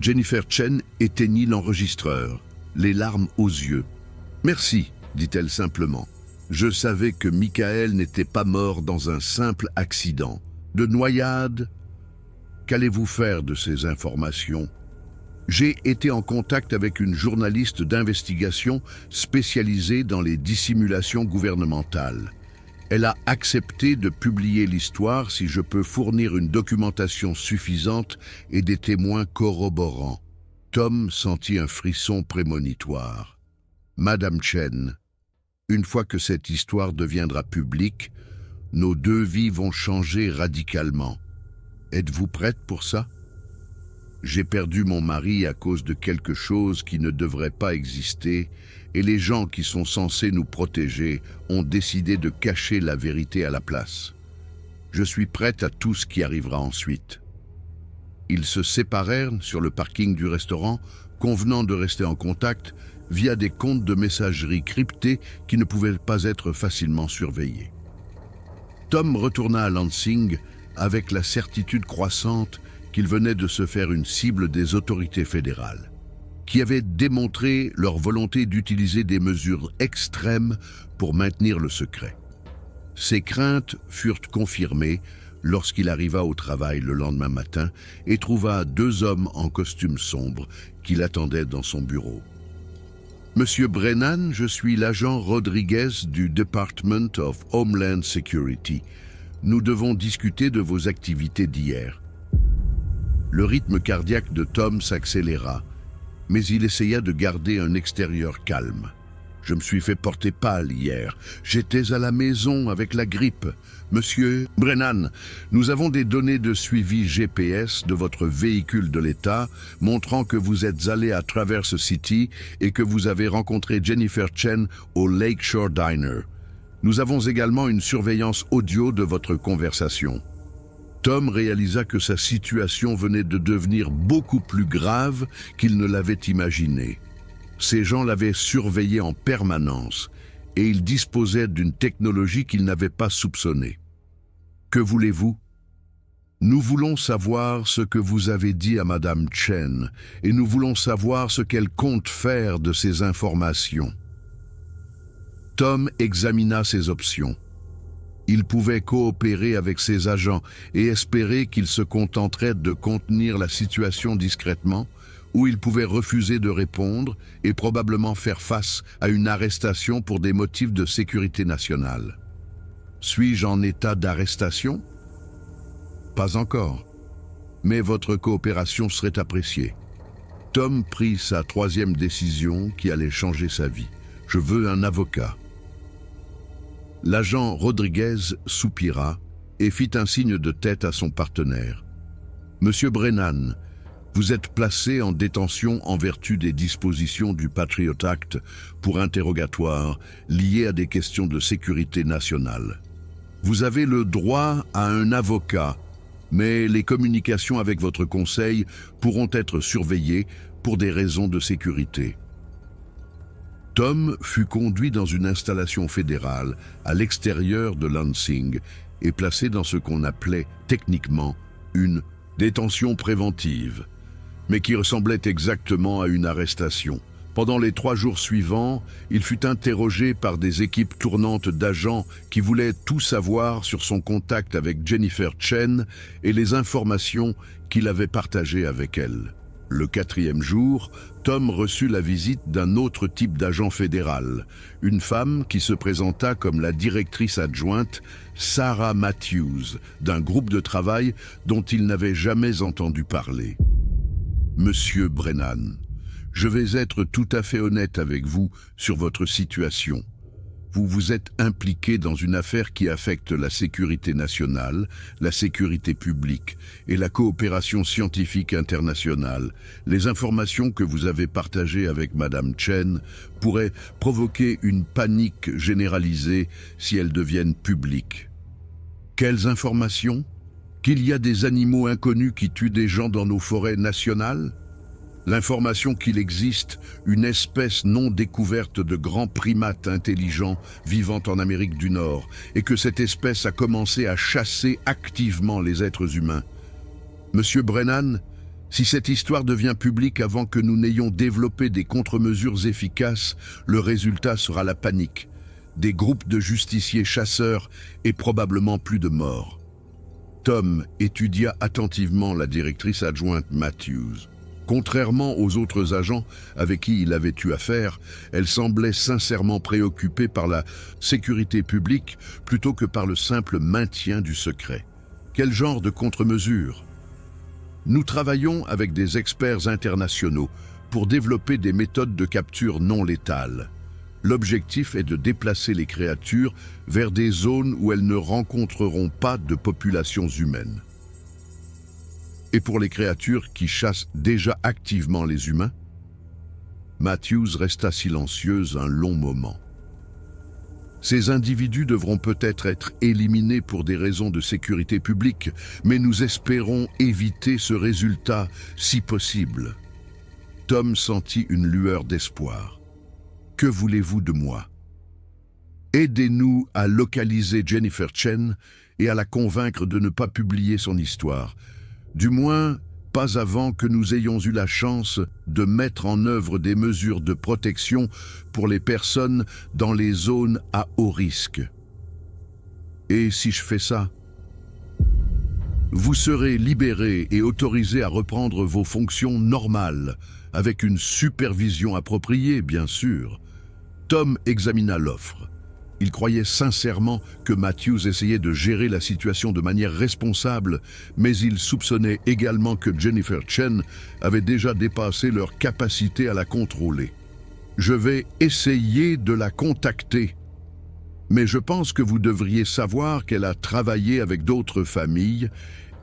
Jennifer Chen éteignit l'enregistreur, les larmes aux yeux. « Merci », dit-elle simplement. « Je savais que Michael n'était pas mort dans un simple accident. De noyade? Qu'allez-vous faire de ces informations ?» J'ai été en contact avec une journaliste d'investigation spécialisée dans les dissimulations gouvernementales. Elle a accepté de publier l'histoire si je peux fournir une documentation suffisante et des témoins corroborants. Tom sentit un frisson prémonitoire. Madame Chen, une fois que cette histoire deviendra publique, nos 2 vies vont changer radicalement. Êtes-vous prête pour ça? J'ai perdu mon mari à cause de quelque chose qui ne devrait pas exister et les gens qui sont censés nous protéger ont décidé de cacher la vérité à la place. Je suis prête à tout ce qui arrivera ensuite. Ils se séparèrent sur le parking du restaurant, convenant de rester en contact via des comptes de messagerie cryptés qui ne pouvaient pas être facilement surveillés. Tom retourna à Lansing avec la certitude croissante qu'il venait de se faire une cible des autorités fédérales, qui avaient démontré leur volonté d'utiliser des mesures extrêmes pour maintenir le secret. Ses craintes furent confirmées lorsqu'il arriva au travail le lendemain matin et trouva 2 hommes en costume sombre qui l'attendaient dans son bureau. « Monsieur Brennan, je suis l'agent Rodriguez du Department of Homeland Security. Nous devons discuter de vos activités d'hier. » Le rythme cardiaque de Tom s'accéléra, mais il essaya de garder un extérieur calme. « Je me suis fait porter pâle hier. J'étais à la maison avec la grippe. Monsieur Brennan, nous avons des données de suivi GPS de votre véhicule de l'État montrant que vous êtes allé à Traverse City et que vous avez rencontré Jennifer Chen au Lakeshore Diner. Nous avons également une surveillance audio de votre conversation. » Tom réalisa que sa situation venait de devenir beaucoup plus grave qu'il ne l'avait imaginé. Ces gens l'avaient surveillé en permanence et ils disposaient d'une technologie qu'ils n'avaient pas soupçonnée. Que voulez-vous? Nous voulons savoir ce que vous avez dit à Madame Chen et nous voulons savoir ce qu'elle compte faire de ces informations. Tom examina ses options. Il pouvait coopérer avec ses agents et espérer qu'ils se contenteraient de contenir la situation discrètement, ou il pouvait refuser de répondre et probablement faire face à une arrestation pour des motifs de sécurité nationale. Suis-je en état d'arrestation? Pas encore, mais votre coopération serait appréciée. Tom prit sa troisième décision qui allait changer sa vie. « Je veux un avocat. » L'agent Rodriguez soupira et fit un signe de tête à son partenaire. « Monsieur Brennan, vous êtes placé en détention en vertu des dispositions du Patriot Act pour interrogatoire liées à des questions de sécurité nationale. Vous avez le droit à un avocat, mais les communications avec votre conseil pourront être surveillées pour des raisons de sécurité. » Tom fut conduit dans une installation fédérale à l'extérieur de Lansing et placé dans ce qu'on appelait techniquement une détention préventive, mais qui ressemblait exactement à une arrestation. Pendant les 3 jours suivants, il fut interrogé par des équipes tournantes d'agents qui voulaient tout savoir sur son contact avec Jennifer Chen et les informations qu'il avait partagées avec elle. Le 4e jour, Tom reçut la visite d'un autre type d'agent fédéral, une femme qui se présenta comme la directrice adjointe Sarah Matthews, d'un groupe de travail dont il n'avait jamais entendu parler. « Monsieur Brennan, je vais être tout à fait honnête avec vous sur votre situation. Vous vous êtes impliqué dans une affaire qui affecte la sécurité nationale, la sécurité publique et la coopération scientifique internationale. Les informations que vous avez partagées avec Madame Chen pourraient provoquer une panique généralisée si elles deviennent publiques. Quelles informations? Qu'il y a des animaux inconnus qui tuent des gens dans nos forêts nationales? L'information qu'il existe une espèce non découverte de grands primates intelligents vivant en Amérique du Nord et que cette espèce a commencé à chasser activement les êtres humains. Monsieur Brennan, si cette histoire devient publique avant que nous n'ayons développé des contre-mesures efficaces, le résultat sera la panique, des groupes de justiciers chasseurs et probablement plus de morts. Tom étudia attentivement la directrice adjointe Matthews. Contrairement aux autres agents avec qui il avait eu affaire, elle semblait sincèrement préoccupée par la sécurité publique plutôt que par le simple maintien du secret. Quel genre de contre-mesures? Nous travaillons avec des experts internationaux pour développer des méthodes de capture non létales. L'objectif est de déplacer les créatures vers des zones où elles ne rencontreront pas de populations humaines. Et pour les créatures qui chassent déjà activement les humains? Matthews resta silencieuse un long moment. Ces individus devront peut-être être éliminés pour des raisons de sécurité publique, mais nous espérons éviter ce résultat si possible. Tom sentit une lueur d'espoir. Que voulez-vous de moi? Aidez-nous à localiser Jennifer Chen et à la convaincre de ne pas publier son histoire. Du moins, pas avant que nous ayons eu la chance de mettre en œuvre des mesures de protection pour les personnes dans les zones à haut risque. Et si je fais ça? Vous serez libéré et autorisé à reprendre vos fonctions normales, avec une supervision appropriée, bien sûr. Tom examina l'offre. Il croyait sincèrement que Matthews essayait de gérer la situation de manière responsable, mais il soupçonnait également que Jennifer Chen avait déjà dépassé leur capacité à la contrôler. « Je vais essayer de la contacter, mais je pense que vous devriez savoir qu'elle a travaillé avec d'autres familles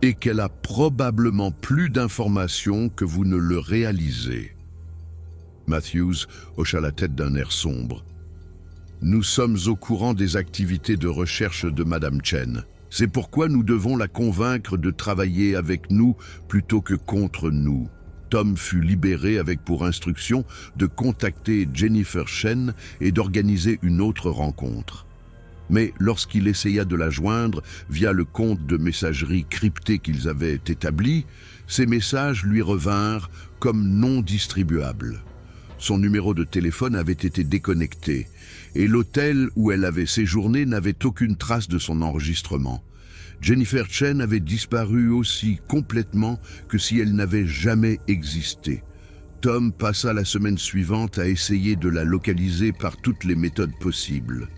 et qu'elle a probablement plus d'informations que vous ne le réalisez. » Matthews hocha la tête d'un air sombre. Nous sommes au courant des activités de recherche de Madame Chen. C'est pourquoi nous devons la convaincre de travailler avec nous plutôt que contre nous. Tom fut libéré avec pour instruction de contacter Jennifer Chen et d'organiser une autre rencontre. Mais lorsqu'il essaya de la joindre via le compte de messagerie crypté qu'ils avaient établi, ces messages lui revinrent comme non distribuables. Son numéro de téléphone avait été déconnecté et l'hôtel où elle avait séjourné n'avait aucune trace de son enregistrement. Jennifer Chen avait disparu aussi complètement que si elle n'avait jamais existé. Tom passa la semaine suivante à essayer de la localiser par toutes les méthodes possibles.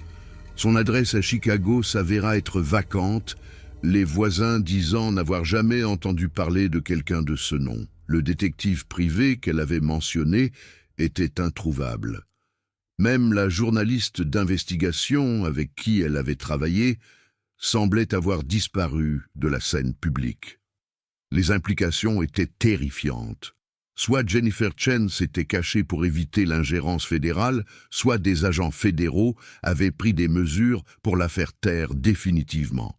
Son adresse à Chicago s'avéra être vacante, les voisins disant n'avoir jamais entendu parler de quelqu'un de ce nom. Le détective privé qu'elle avait mentionné était introuvable. Même la journaliste d'investigation avec qui elle avait travaillé semblait avoir disparu de la scène publique. Les implications étaient terrifiantes. Soit Jennifer Chen s'était cachée pour éviter l'ingérence fédérale, soit des agents fédéraux avaient pris des mesures pour la faire taire définitivement.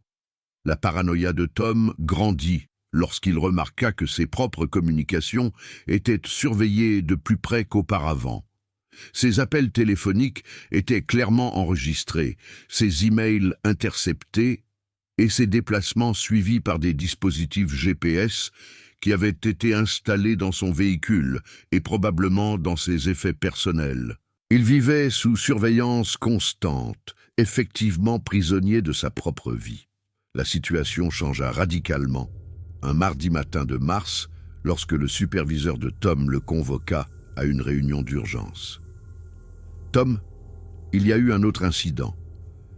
La paranoïa de Tom grandit lorsqu'il remarqua que ses propres communications étaient surveillées de plus près qu'auparavant. Ses appels téléphoniques étaient clairement enregistrés, ses emails interceptés et ses déplacements suivis par des dispositifs GPS qui avaient été installés dans son véhicule et probablement dans ses effets personnels. Il vivait sous surveillance constante, effectivement prisonnier de sa propre vie. La situation changea radicalement un mardi matin de mars lorsque le superviseur de Tom le convoqua à une réunion d'urgence. Tom, il y a eu un autre incident,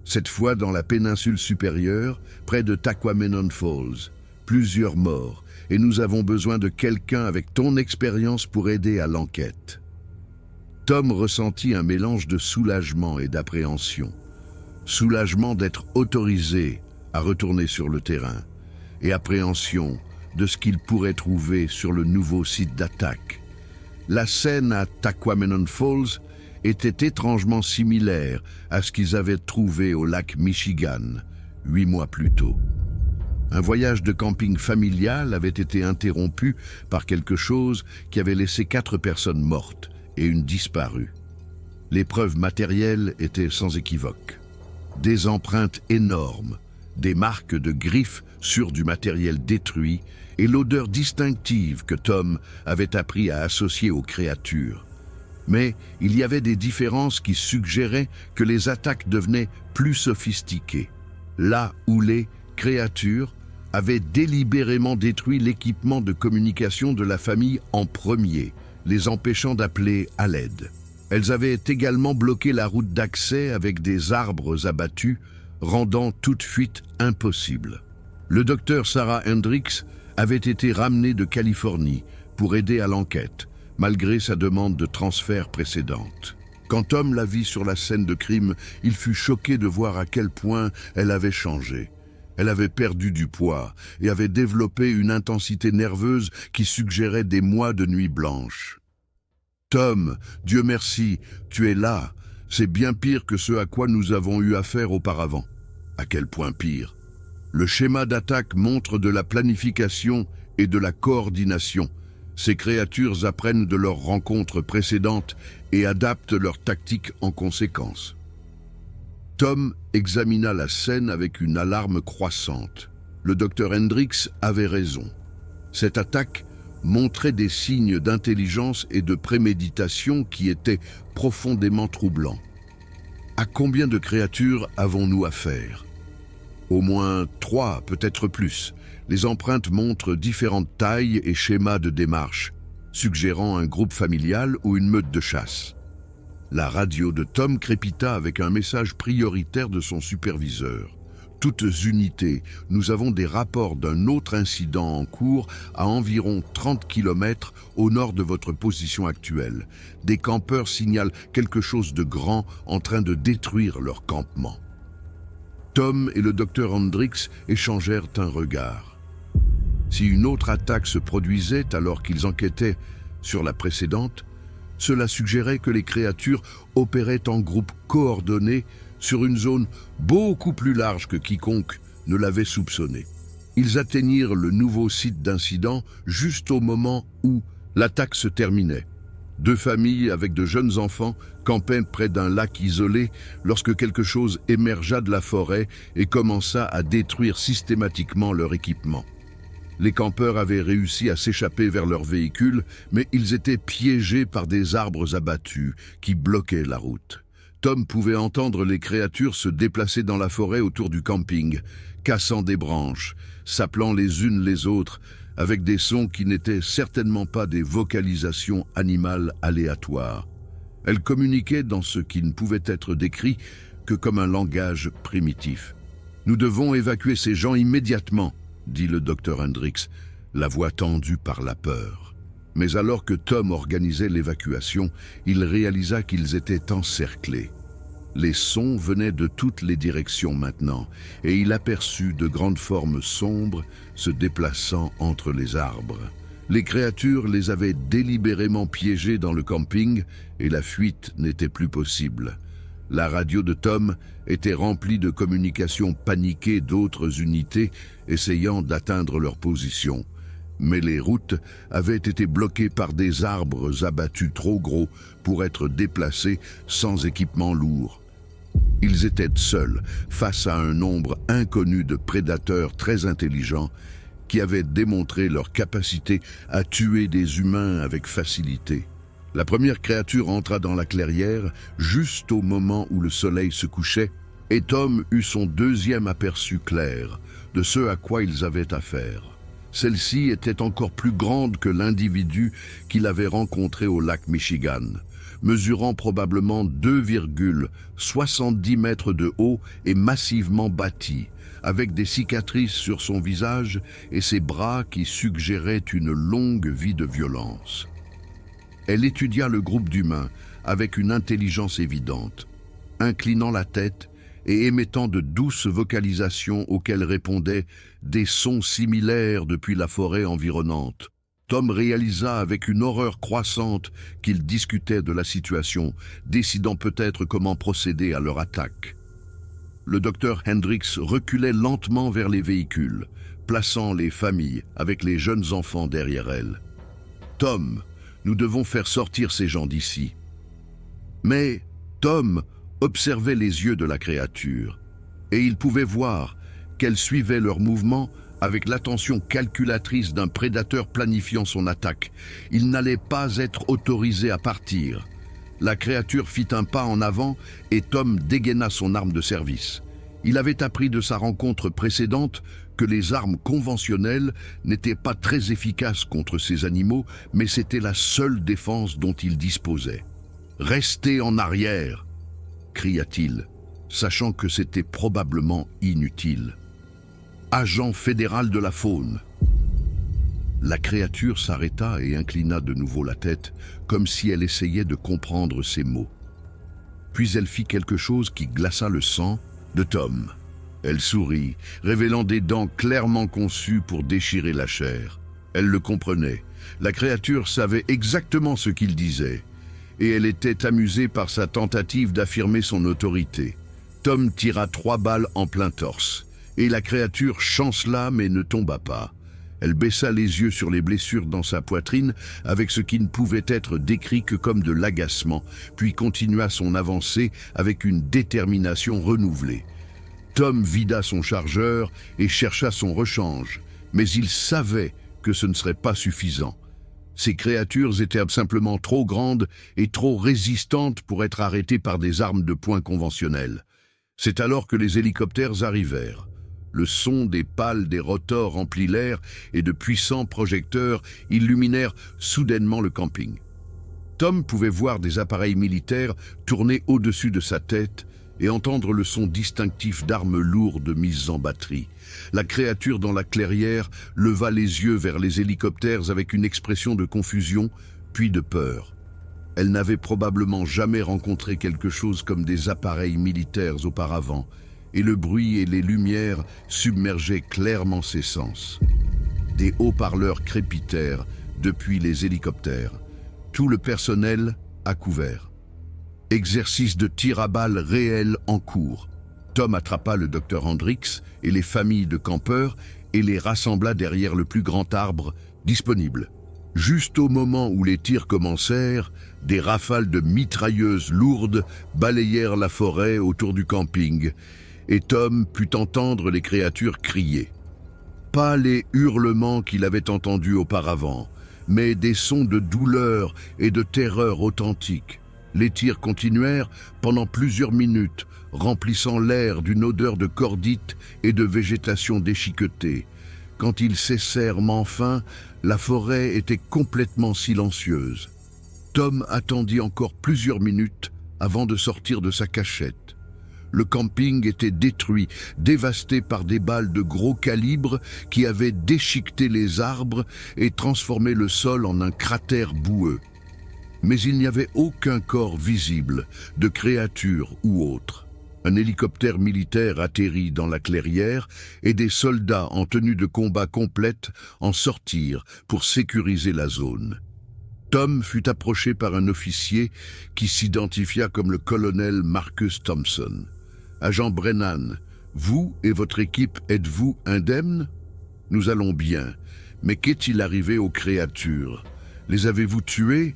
cette fois dans la péninsule supérieure, près de Tahquamenon Falls. Plusieurs morts, et nous avons besoin de quelqu'un avec ton expérience pour aider à l'enquête. Tom ressentit un mélange de soulagement et d'appréhension. Soulagement d'être autorisé à retourner sur le terrain, et appréhension de ce qu'il pourrait trouver sur le nouveau site d'attaque. La scène à Tahquamenon Falls était étrangement similaire à ce qu'ils avaient trouvé au lac Michigan, 8 mois plus tôt. Un voyage de camping familial avait été interrompu par quelque chose qui avait laissé 4 personnes mortes et une disparue. Les preuves matérielles étaient sans équivoque. Des empreintes énormes, des marques de griffes sur du matériel détruit et l'odeur distinctive que Tom avait appris à associer aux créatures. Mais il y avait des différences qui suggéraient que les attaques devenaient plus sophistiquées, là où les créatures avaient délibérément détruit l'équipement de communication de la famille en premier, les empêchant d'appeler à l'aide. Elles avaient également bloqué la route d'accès avec des arbres abattus, rendant toute fuite impossible. Le docteur Sarah Hendricks avait été ramenée de Californie pour aider à l'enquête, malgré sa demande de transfert précédente. Quand Tom la vit sur la scène de crime, il fut choqué de voir à quel point elle avait changé. Elle avait perdu du poids et avait développé une intensité nerveuse qui suggérait des mois de nuit blanche. « Tom, Dieu merci, tu es là. C'est bien pire que ce à quoi nous avons eu affaire auparavant. » À quel point pire? Le schéma d'attaque montre de la planification et de la coordination. Ces créatures apprennent de leurs rencontres précédentes et adaptent leurs tactiques en conséquence. Tom examina la scène avec une alarme croissante. Le docteur Hendricks avait raison. Cette attaque montrait des signes d'intelligence et de préméditation qui étaient profondément troublants. À combien de créatures avons-nous affaire? Au moins 3, peut-être plus. Les empreintes montrent différentes tailles et schémas de démarche, suggérant un groupe familial ou une meute de chasse. La radio de Tom crépita avec un message prioritaire de son superviseur. Toutes unités, nous avons des rapports d'un autre incident en cours à environ 30 km au nord de votre position actuelle. Des campeurs signalent quelque chose de grand en train de détruire leur campement. Tom et le docteur Hendricks échangèrent un regard. Si une autre attaque se produisait alors qu'ils enquêtaient sur la précédente, cela suggérait que les créatures opéraient en groupe coordonné sur une zone beaucoup plus large que quiconque ne l'avait soupçonné. Ils atteignirent le nouveau site d'incident juste au moment où l'attaque se terminait. 2 familles avec de jeunes enfants campaient près d'un lac isolé lorsque quelque chose émergea de la forêt et commença à détruire systématiquement leur équipement. Les campeurs avaient réussi à s'échapper vers leur véhicule, mais ils étaient piégés par des arbres abattus qui bloquaient la route. Tom pouvait entendre les créatures se déplacer dans la forêt autour du camping, cassant des branches, s'appelant les unes les autres, avec des sons qui n'étaient certainement pas des vocalisations animales aléatoires. Elles communiquaient dans ce qui ne pouvait être décrit que comme un langage primitif. « Nous devons évacuer ces gens immédiatement », dit le docteur Hendricks, la voix tendue par la peur. Mais alors que Tom organisait l'évacuation, il réalisa qu'ils étaient encerclés. Les sons venaient de toutes les directions maintenant, et il aperçut de grandes formes sombres se déplaçant entre les arbres. Les créatures les avaient délibérément piégés dans le camping, et la fuite n'était plus possible. La radio de Tom était remplie de communications paniquées d'autres unités essayant d'atteindre leur position. Mais les routes avaient été bloquées par des arbres abattus trop gros pour être déplacés sans équipement lourd. Ils étaient seuls face à un nombre inconnu de prédateurs très intelligents qui avaient démontré leur capacité à tuer des humains avec facilité. La première créature entra dans la clairière juste au moment où le soleil se couchait et Tom eut son deuxième aperçu clair de ce à quoi ils avaient affaire. Celle-ci était encore plus grande que l'individu qu'il avait rencontré au lac Michigan, mesurant probablement 2,70 mètres de haut et massivement bâtie, avec des cicatrices sur son visage et ses bras qui suggéraient une longue vie de violence. Elle étudia le groupe d'humains avec une intelligence évidente, inclinant la tête et émettant de douces vocalisations auxquelles répondaient des sons similaires depuis la forêt environnante. Tom réalisa avec une horreur croissante qu'ils discutaient de la situation, décidant peut-être comment procéder à leur attaque. Le docteur Hendricks reculait lentement vers les véhicules, plaçant les familles avec les jeunes enfants derrière elles. « Tom, nous devons faire sortir ces gens d'ici. » Mais Tom observait les yeux de la créature, et il pouvait voir qu'elle suivait leurs mouvements avec l'attention calculatrice d'un prédateur planifiant son attaque. Il n'allait pas être autorisé à partir. La créature fit un pas en avant et Tom dégaina son arme de service. Il avait appris de sa rencontre précédente que les armes conventionnelles n'étaient pas très efficaces contre ces animaux, mais c'était la seule défense dont il disposait. « Restez en arrière !» cria-t-il, sachant que c'était probablement inutile. « Agent fédéral de la faune !» La créature s'arrêta et inclina de nouveau la tête, comme si elle essayait de comprendre ses mots. Puis elle fit quelque chose qui glaça le sang de Tom. Elle sourit, révélant des dents clairement conçues pour déchirer la chair. Elle le comprenait. La créature savait exactement ce qu'il disait, et elle était amusée par sa tentative d'affirmer son autorité. Tom tira 3 balles en plein torse, et la créature chancela mais ne tomba pas. Elle baissa les yeux sur les blessures dans sa poitrine avec ce qui ne pouvait être décrit que comme de l'agacement, puis continua son avancée avec une détermination renouvelée. Tom vida son chargeur et chercha son rechange, mais il savait que ce ne serait pas suffisant. Ces créatures étaient simplement trop grandes et trop résistantes pour être arrêtées par des armes de poing conventionnelles. C'est alors que les hélicoptères arrivèrent. Le son des pales des rotors remplit l'air et de puissants projecteurs illuminèrent soudainement le camping. Tom pouvait voir des appareils militaires tourner au-dessus de sa tête et entendre le son distinctif d'armes lourdes mises en batterie. La créature dans la clairière leva les yeux vers les hélicoptères avec une expression de confusion, puis de peur. Elle n'avait probablement jamais rencontré quelque chose comme des appareils militaires auparavant, et le bruit et les lumières submergeaient clairement ses sens. Des haut-parleurs crépitèrent depuis les hélicoptères. Tout le personnel à couvert. Exercice de tir à balles réel en cours. Tom attrapa le docteur Hendricks et les familles de campeurs et les rassembla derrière le plus grand arbre disponible. Juste au moment où les tirs commencèrent, des rafales de mitrailleuses lourdes balayèrent la forêt autour du camping, et Tom put entendre les créatures crier. Pas les hurlements qu'il avait entendus auparavant, mais des sons de douleur et de terreur authentiques. Les tirs continuèrent pendant plusieurs minutes, remplissant l'air d'une odeur de cordite et de végétation déchiquetée. Quand ils cessèrent enfin, la forêt était complètement silencieuse. Tom attendit encore plusieurs minutes avant de sortir de sa cachette. Le camping était détruit, dévasté par des balles de gros calibre qui avaient déchiqueté les arbres et transformé le sol en un cratère boueux. Mais il n'y avait aucun corps visible, de créature ou autre. Un hélicoptère militaire atterrit dans la clairière et des soldats en tenue de combat complète en sortirent pour sécuriser la zone. Tom fut approché par un officier qui s'identifia comme le colonel Marcus Thompson. « Agent Brennan, vous et votre équipe êtes-vous indemnes? Nous allons bien, mais qu'est-il arrivé aux créatures? Les avez-vous tuées ?»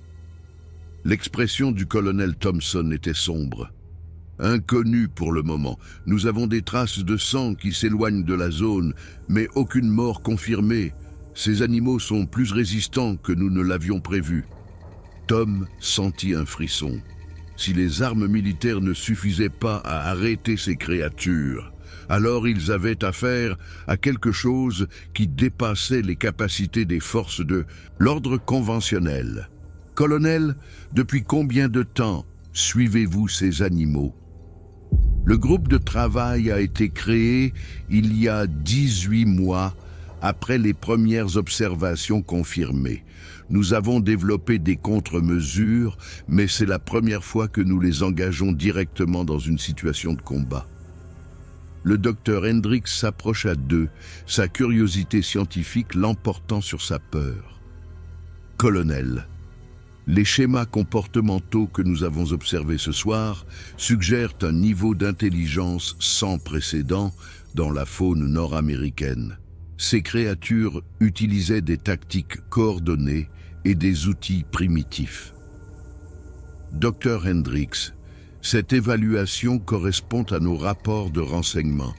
L'expression du colonel Thompson était sombre. « Inconnu pour le moment. Nous avons des traces de sang qui s'éloignent de la zone, mais aucune mort confirmée. Ces animaux sont plus résistants que nous ne l'avions prévu. » Tom sentit un frisson. Si les armes militaires ne suffisaient pas à arrêter ces créatures, alors ils avaient affaire à quelque chose qui dépassait les capacités des forces de l'ordre conventionnel. « Colonel, depuis combien de temps suivez-vous ces animaux ?» Le groupe de travail a été créé il y a 18 mois après les premières observations confirmées. Nous avons développé des contre-mesures, mais c'est la première fois que nous les engageons directement dans une situation de combat. Le docteur Hendricks s'approcha d'eux, sa curiosité scientifique l'emportant sur sa peur. « Colonel, les schémas comportementaux que nous avons observés ce soir suggèrent un niveau d'intelligence sans précédent dans la faune nord-américaine. Ces créatures utilisaient des tactiques coordonnées et des outils primitifs. Dr Hendricks, cette évaluation correspond à nos rapports de renseignement.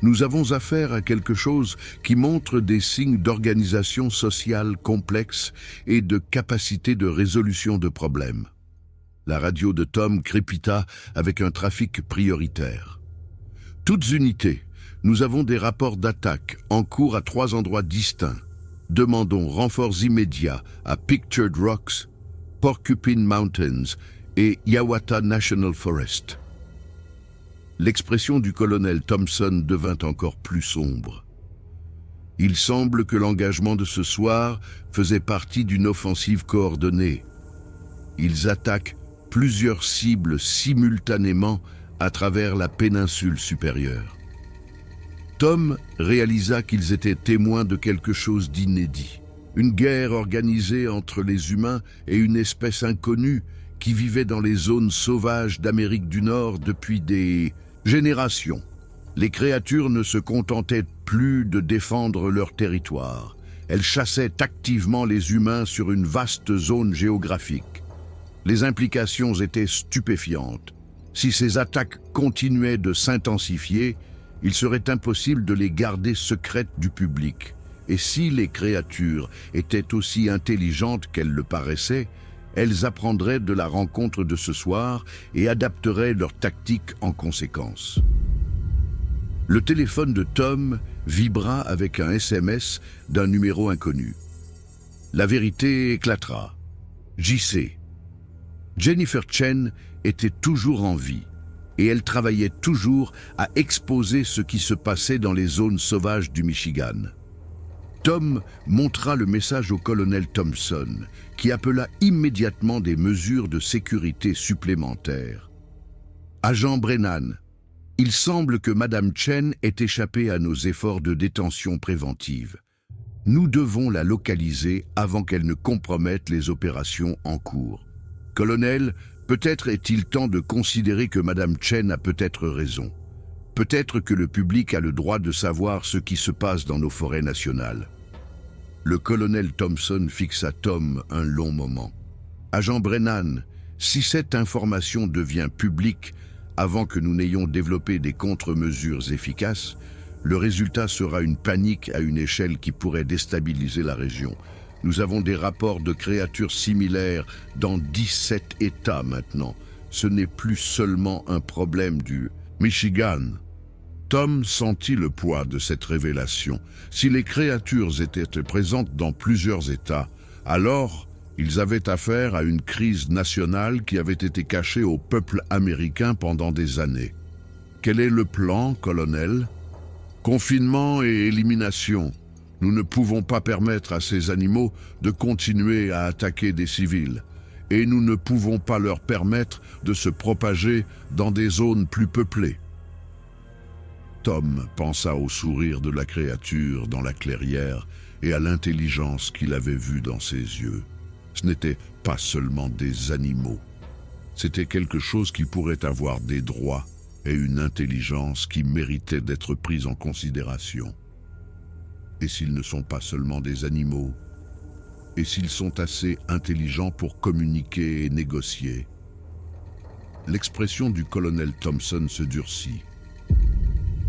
Nous avons affaire à quelque chose qui montre des signes d'organisation sociale complexe et de capacité de résolution de problèmes. La radio de Tom crépita avec un trafic prioritaire. Toutes unités, nous avons des rapports d'attaque en cours à 3 endroits distincts. Demandons renforts immédiats à Pictured Rocks, Porcupine Mountains et Yawata National Forest. L'expression du colonel Thompson devint encore plus sombre. Il semble que l'engagement de ce soir faisait partie d'une offensive coordonnée. Ils attaquent plusieurs cibles simultanément à travers la péninsule supérieure. Tom réalisa qu'ils étaient témoins de quelque chose d'inédit. Une guerre organisée entre les humains et une espèce inconnue qui vivait dans les zones sauvages d'Amérique du Nord depuis des générations. Les créatures ne se contentaient plus de défendre leur territoire. Elles chassaient activement les humains sur une vaste zone géographique. Les implications étaient stupéfiantes. Si ces attaques continuaient de s'intensifier, il serait impossible de les garder secrètes du public. Et si les créatures étaient aussi intelligentes qu'elles le paraissaient, elles apprendraient de la rencontre de ce soir et adapteraient leur tactique en conséquence. Le téléphone de Tom vibra avec un SMS d'un numéro inconnu. La vérité éclatera. JC. Jennifer Chen était toujours en vie et elle travaillait toujours à exposer ce qui se passait dans les zones sauvages du Michigan. Tom montra le message au colonel Thompson, qui appela immédiatement des mesures de sécurité supplémentaires. « Agent Brennan, il semble que Madame Chen ait échappé à nos efforts de détention préventive. Nous devons la localiser avant qu'elle ne compromette les opérations en cours. Colonel, peut-être est-il temps de considérer que Madame Chen a peut-être raison. Peut-être que le public a le droit de savoir ce qui se passe dans nos forêts nationales. » Le colonel Thompson fixa Tom un long moment. « Agent Brennan, si cette information devient publique avant que nous n'ayons développé des contre-mesures efficaces, le résultat sera une panique à une échelle qui pourrait déstabiliser la région. Nous avons des rapports de créatures similaires dans 17 États maintenant. Ce n'est plus seulement un problème du Michigan. » Tom sentit le poids de cette révélation. Si les créatures étaient présentes dans plusieurs États, alors ils avaient affaire à une crise nationale qui avait été cachée au peuple américain pendant des années. « Quel est le plan, colonel? Confinement et élimination. Nous ne pouvons pas permettre à ces animaux de continuer à attaquer des civils. Et nous ne pouvons pas leur permettre de se propager dans des zones plus peuplées. Tom pensa au sourire de la créature dans la clairière et à l'intelligence qu'il avait vue dans ses yeux. Ce n'était pas seulement des animaux. C'était quelque chose qui pourrait avoir des droits et une intelligence qui méritait d'être prise en considération. Et s'ils ne sont pas seulement des animaux? Et s'ils sont assez intelligents pour communiquer et négocier? L'expression du colonel Thompson se durcit.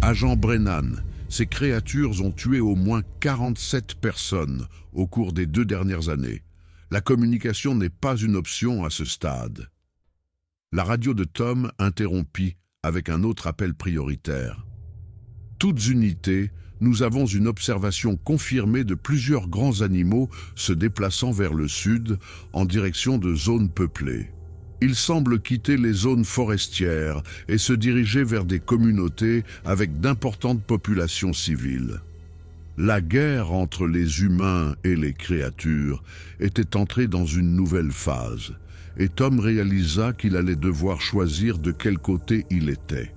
Agent Brennan, ces créatures ont tué au moins 47 personnes au cours des 2 dernières années. La communication n'est pas une option à ce stade. La radio de Tom interrompit avec un autre appel prioritaire. Toutes unités, nous avons une observation confirmée de plusieurs grands animaux se déplaçant vers le sud en direction de zones peuplées. Ils semblent quitter les zones forestières et se diriger vers des communautés avec d'importantes populations civiles. La guerre entre les humains et les créatures était entrée dans une nouvelle phase, et Tom réalisa qu'il allait devoir choisir de quel côté il était.